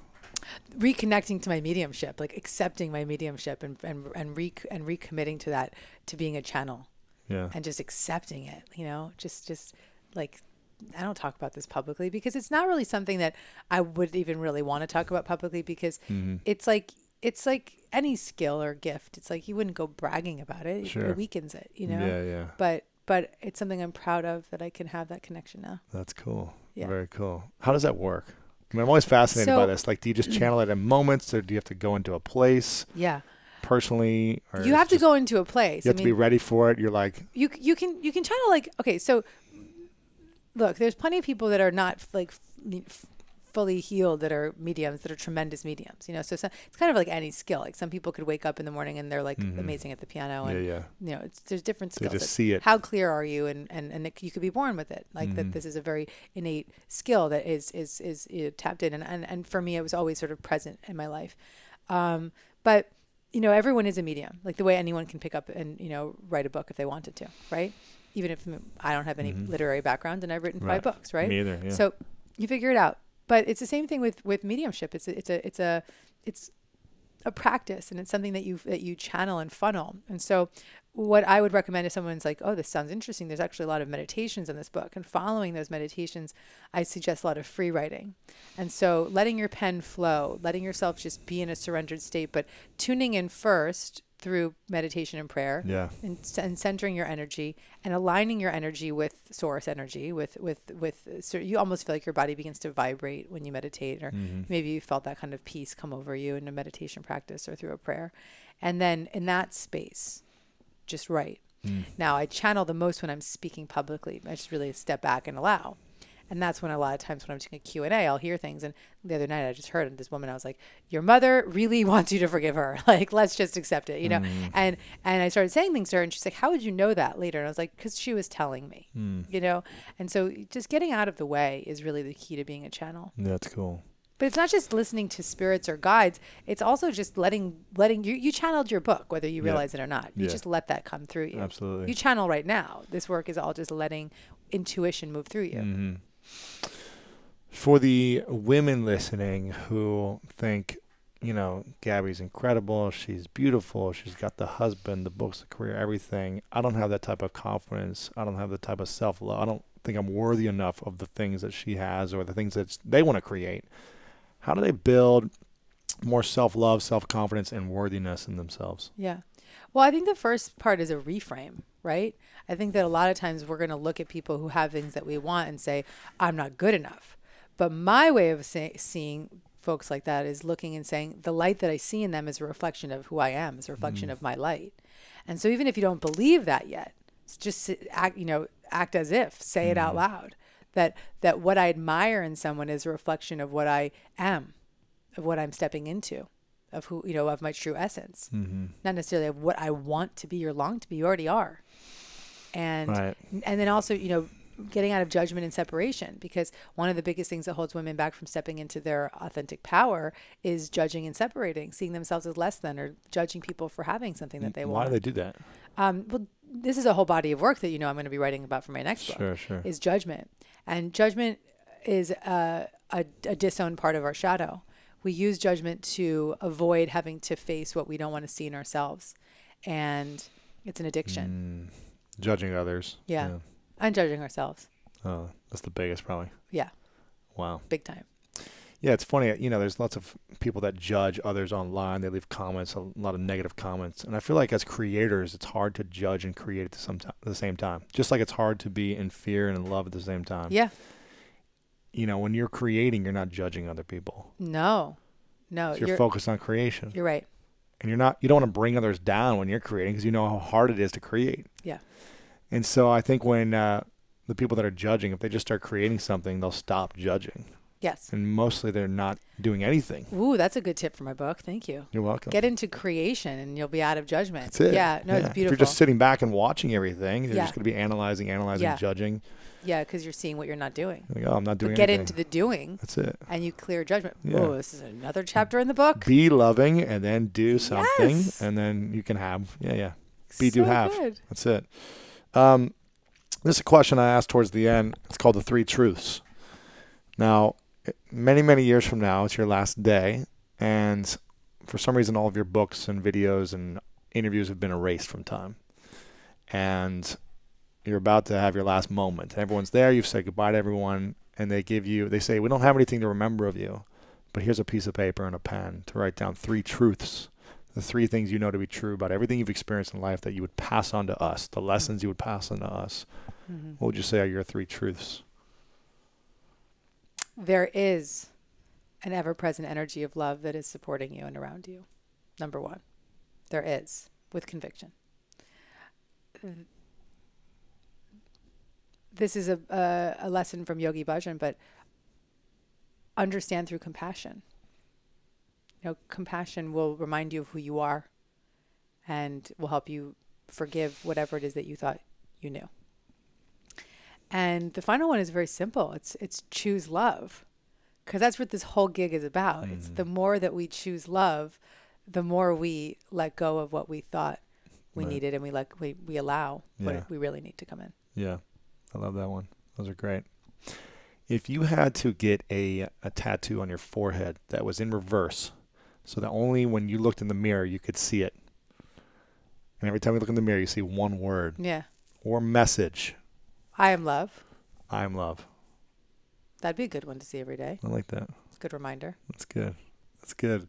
[SPEAKER 2] Reconnecting to my mediumship, accepting my mediumship and recommitting to that, to being a channel. Yeah. And just accepting it, you know, just I don't talk about this publicly, because it's not really something that I would even really want to talk about publicly, because it's like any skill or gift. It's like you wouldn't go bragging about it. Sure. It weakens it, you know?
[SPEAKER 1] Yeah.
[SPEAKER 2] But it's something I'm proud of, that I can have that connection now.
[SPEAKER 1] That's cool. Yeah. Very cool. How does that work? I mean, I'm always fascinated by this. Do you just channel it in moments, or do you have to go into a place?
[SPEAKER 2] Yeah.
[SPEAKER 1] Personally, or
[SPEAKER 2] you have to go into a place.
[SPEAKER 1] You have to be ready for it. You're like,
[SPEAKER 2] you can channel okay. So look, there's plenty of people that are not fully healed that are mediums, that are tremendous mediums, you know. So it's kind of like any skill. Like some people could wake up in the morning and they're like amazing at the piano, and you know, there's different skills.
[SPEAKER 1] They just see it.
[SPEAKER 2] How clear are you? And you could be born with it. Like that, this is a very innate skill that is tapped in. And for me, it was always sort of present in my life. But you know, everyone is a medium. Like the way anyone can pick up and, you know, write a book if they wanted to, right? Even if I don't have any literary background and I've written 5 books, right?
[SPEAKER 1] Me either. Yeah.
[SPEAKER 2] So you figure it out. But it's the same thing with mediumship. It's a practice, and it's something that you channel and funnel. And so what I would recommend if someone's like, oh, this sounds interesting, there's actually a lot of meditations in this book. And following those meditations, I suggest a lot of free writing. And so letting your pen flow, letting yourself just be in a surrendered state, but tuning in first through meditation and prayer, and centering your energy and aligning your energy with source energy, so you almost feel like your body begins to vibrate when you meditate, or maybe you felt that kind of peace come over you in a meditation practice or through a prayer. And then in that space, just write. Now I channel the most when I'm speaking publicly. I just really step back and allow. And that's when a lot of times when I'm doing a Q&A, I'll hear things. And the other night I just heard this woman, I was like, your mother really wants you to forgive her. Like, let's just accept it, you know? And I started saying things to her, and she's like, how would you know that later? And I was like, because she was telling me, you know? And so just getting out of the way is really the key to being a channel.
[SPEAKER 1] That's cool.
[SPEAKER 2] But it's not just listening to spirits or guides. It's also just letting you channeled your book, whether you realize it or not. You just let that come through you.
[SPEAKER 1] Absolutely.
[SPEAKER 2] You channel right now. This work is all just letting intuition move through you.
[SPEAKER 1] For the women listening who think, you know, Gabby's incredible, she's beautiful, she's got the husband, the books, the career, everything. I don't have that type of confidence. I don't have the type of self-love. I don't think I'm worthy enough of the things that she has or the things that they want to create. How do they build more self-love, self-confidence, and worthiness in themselves?
[SPEAKER 2] Yeah. Well, I think the first part is a reframe, right? I think that a lot of times we're going to look at people who have things that we want and say, I'm not good enough. But my way of seeing folks like that is looking and saying, the light that I see in them is a reflection of who I am, is a reflection of my light. And so even if you don't believe that yet, just act as if, say it out loud, that what I admire in someone is a reflection of what I am, of what I'm stepping into, of who, you know, of my true essence, not necessarily of what I want to be or long to be. You already are. And then also, you know, getting out of judgment and separation, because one of the biggest things that holds women back from stepping into their authentic power is judging and separating, seeing themselves as less than, or judging people for having something that they want.
[SPEAKER 1] Why do they do that?
[SPEAKER 2] Well, this is a whole body of work that, you know, I'm going to be writing about for my next book. Sure. Is judgment. And judgment is a disowned part of our shadow. We use judgment to avoid having to face what we don't want to see in ourselves. And it's an addiction.
[SPEAKER 1] Judging others.
[SPEAKER 2] Yeah. And judging ourselves.
[SPEAKER 1] Oh, that's the biggest probably.
[SPEAKER 2] Yeah.
[SPEAKER 1] Wow.
[SPEAKER 2] Big time.
[SPEAKER 1] Yeah, it's funny. You know, there's lots of people that judge others online. They leave comments, a lot of negative comments. And I feel like as creators, it's hard to judge and create at the same time. Just like it's hard to be in fear and in love at the same time.
[SPEAKER 2] Yeah.
[SPEAKER 1] You know, when you're creating, you're not judging other people.
[SPEAKER 2] No.
[SPEAKER 1] So you're focused on creation.
[SPEAKER 2] You're right.
[SPEAKER 1] And you don't want to bring others down when you're creating, because you know how hard it is to create.
[SPEAKER 2] Yeah.
[SPEAKER 1] And so I think when the people that are judging, if they just start creating something, they'll stop judging.
[SPEAKER 2] Yes.
[SPEAKER 1] And mostly they're not doing anything.
[SPEAKER 2] Ooh, that's a good tip for my book. Thank you.
[SPEAKER 1] You're welcome.
[SPEAKER 2] Get into creation and you'll be out of judgment.
[SPEAKER 1] That's it.
[SPEAKER 2] Yeah. No, it's beautiful.
[SPEAKER 1] If you're just sitting back and watching everything, you're just going to be analyzing, judging.
[SPEAKER 2] Yeah, because you're seeing what you're not doing.
[SPEAKER 1] Like, oh, I'm not doing
[SPEAKER 2] anything.
[SPEAKER 1] Get
[SPEAKER 2] into the doing.
[SPEAKER 1] That's it.
[SPEAKER 2] And you clear judgment.
[SPEAKER 1] Yeah.
[SPEAKER 2] Oh, this is another chapter in the book.
[SPEAKER 1] Be loving and then do something. Yes. And then you can have. Be, do, have. Good. That's it. This is a question I asked towards the end. It's called the 3 truths. Now, many, many years from now, it's your last day. And for some reason, all of your books and videos and interviews have been erased from time. And you're about to have your last moment. Everyone's there. You've said goodbye to everyone. And they say, we don't have anything to remember of you, but here's a piece of paper and a pen to write down 3 truths. The 3 things you know to be true about everything you've experienced in life that you would pass on to us, the lessons you would pass on to us. What would you say are your 3 truths?
[SPEAKER 2] There is an ever-present energy of love that is supporting you and around you. Number 1. There is, with conviction. This is a lesson from Yogi Bhajan, but understand through compassion. Compassion will remind you of who you are and will help you forgive whatever it is that you thought you knew. And the final one is very simple. It's choose love, because that's what this whole gig is about. It's the more that we choose love, the more we let go of what we thought we needed, and we allow what we really need to come in.
[SPEAKER 1] Yeah, I love that one. Those are great. If you had to get a tattoo on your forehead that was in reverse, so that only when you looked in the mirror you could see it, and every time you look in the mirror you see one word or message.
[SPEAKER 2] I am love.
[SPEAKER 1] I am love.
[SPEAKER 2] That'd be a good one to see every day.
[SPEAKER 1] I like that.
[SPEAKER 2] It's a good reminder.
[SPEAKER 1] That's good. That's good.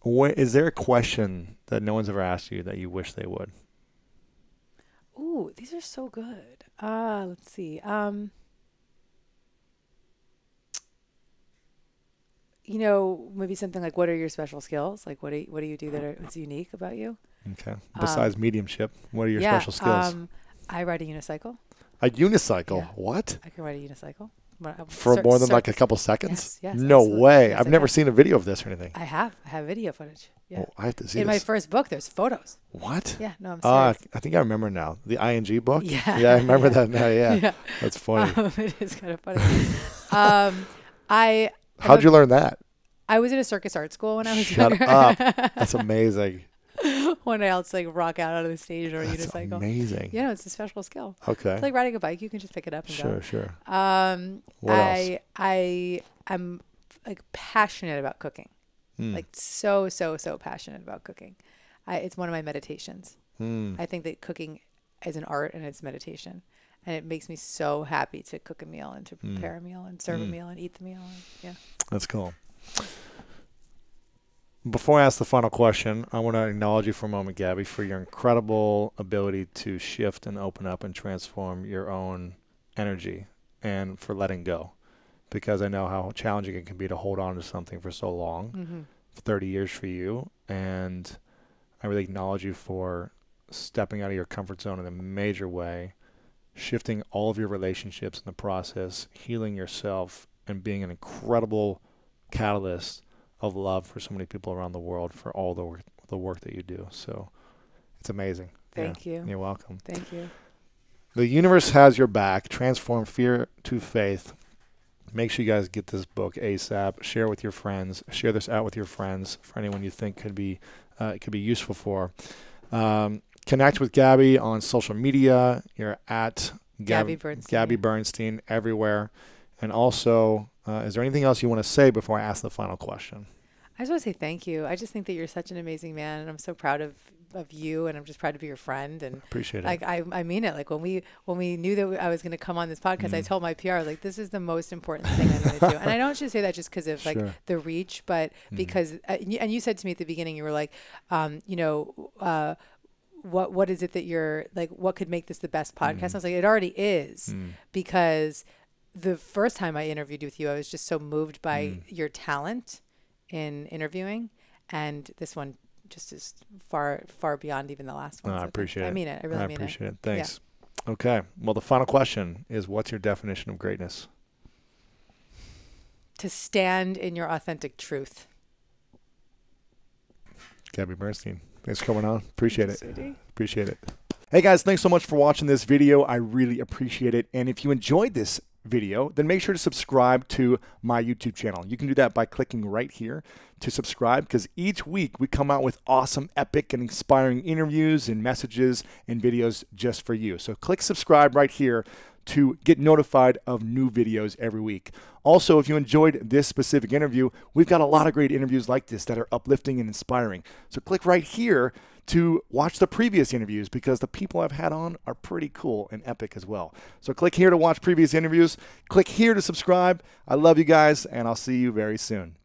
[SPEAKER 1] Is there a question that no one's ever asked you that you wish they would?
[SPEAKER 2] Ooh, these are so good. Let's see. Maybe something like, what are your special skills? Like, what do you do that's unique about you?
[SPEAKER 1] Okay. Besides mediumship, what are your special skills?
[SPEAKER 2] I ride a unicycle.
[SPEAKER 1] A unicycle?
[SPEAKER 2] Yeah.
[SPEAKER 1] What?
[SPEAKER 2] I can ride a unicycle.
[SPEAKER 1] For more than like a couple seconds?
[SPEAKER 2] Yes,
[SPEAKER 1] no
[SPEAKER 2] absolutely.
[SPEAKER 1] way.
[SPEAKER 2] Yes,
[SPEAKER 1] I've never seen a video of this or anything.
[SPEAKER 2] I have video footage. Yeah.
[SPEAKER 1] Oh, I have to see
[SPEAKER 2] In
[SPEAKER 1] this.
[SPEAKER 2] my first book, there's photos.
[SPEAKER 1] What?
[SPEAKER 2] Yeah, no, I'm serious.
[SPEAKER 1] I think I remember now. The ING book?
[SPEAKER 2] Yeah.
[SPEAKER 1] Yeah, I remember that now, yeah. That's funny.
[SPEAKER 2] It is kind of funny.
[SPEAKER 1] How'd you learn that?
[SPEAKER 2] I was at a circus art school when I was
[SPEAKER 1] Shut
[SPEAKER 2] younger.
[SPEAKER 1] up. That's amazing.
[SPEAKER 2] When I also rock out on the stage or a unicycle.
[SPEAKER 1] Amazing.
[SPEAKER 2] Yeah, it's a special skill.
[SPEAKER 1] Okay.
[SPEAKER 2] It's like riding a bike. You can just pick it up and go.
[SPEAKER 1] Sure.
[SPEAKER 2] What
[SPEAKER 1] else?
[SPEAKER 2] I'm like passionate about cooking. Like so passionate about cooking. It's one of my meditations. I think that cooking is an art and it's meditation. And it makes me so happy to cook a meal and to prepare a meal and serve a meal and eat the meal.
[SPEAKER 1] That's cool. Before I ask the final question, I want to acknowledge you for a moment, Gabby, for your incredible ability to shift and open up and transform your own energy, and for letting go, because I know how challenging it can be to hold on to something for so long, 30 years for you, and I really acknowledge you for stepping out of your comfort zone in a major way, shifting all of your relationships in the process, healing yourself, and being an incredible catalyst of love for so many people around the world for all the work that you do. So it's amazing.
[SPEAKER 2] Thank you.
[SPEAKER 1] You're welcome.
[SPEAKER 2] Thank you.
[SPEAKER 1] The universe has your back. Transform fear to faith. Make sure you guys get this book ASAP. Share with your friends. Share this out with your friends for anyone you think could be useful for. Connect with Gabby on social media. You're at
[SPEAKER 2] Gabby Bernstein.
[SPEAKER 1] Gabby Bernstein everywhere. And also, is there anything else you want to say before I ask the final question?
[SPEAKER 2] I just want to say thank you. I just think that you're such an amazing man, and I'm so proud of you, and I'm just proud to be your friend. And
[SPEAKER 1] appreciate it.
[SPEAKER 2] Like I mean it. Like when we knew that I was going to come on this podcast, I told my PR, like, this is the most important thing I'm going to do. And I don't just say that just because of like the reach, but because and you said to me at the beginning, you were like, what is it that you're like? What could make this the best podcast? I was like, it already is, because the first time I interviewed with you, I was just so moved by your talent in interviewing, and this one just is far beyond even the last one.
[SPEAKER 1] No,
[SPEAKER 2] so
[SPEAKER 1] I appreciate it.
[SPEAKER 2] I mean it. I really mean it.
[SPEAKER 1] I appreciate it. Thanks. Yeah. Okay. Well, the final question is, what's your definition of greatness?
[SPEAKER 2] To stand in your authentic truth.
[SPEAKER 1] Gabby Bernstein, thanks for coming on. Appreciate it. Appreciate it. Hey guys, thanks so much for watching this video. I really appreciate it. And if you enjoyed this video, then make sure to subscribe to my YouTube channel. You can do that by clicking right here to subscribe, because each week we come out with awesome, epic, and inspiring interviews and messages and videos just for you. So click subscribe right here to get notified of new videos every week. Also, if you enjoyed this specific interview, we've got a lot of great interviews like this that are uplifting and inspiring. So click right here to watch the previous interviews, because the people I've had on are pretty cool and epic as well. So click here to watch previous interviews. Click here to subscribe. I love you guys, and I'll see you very soon.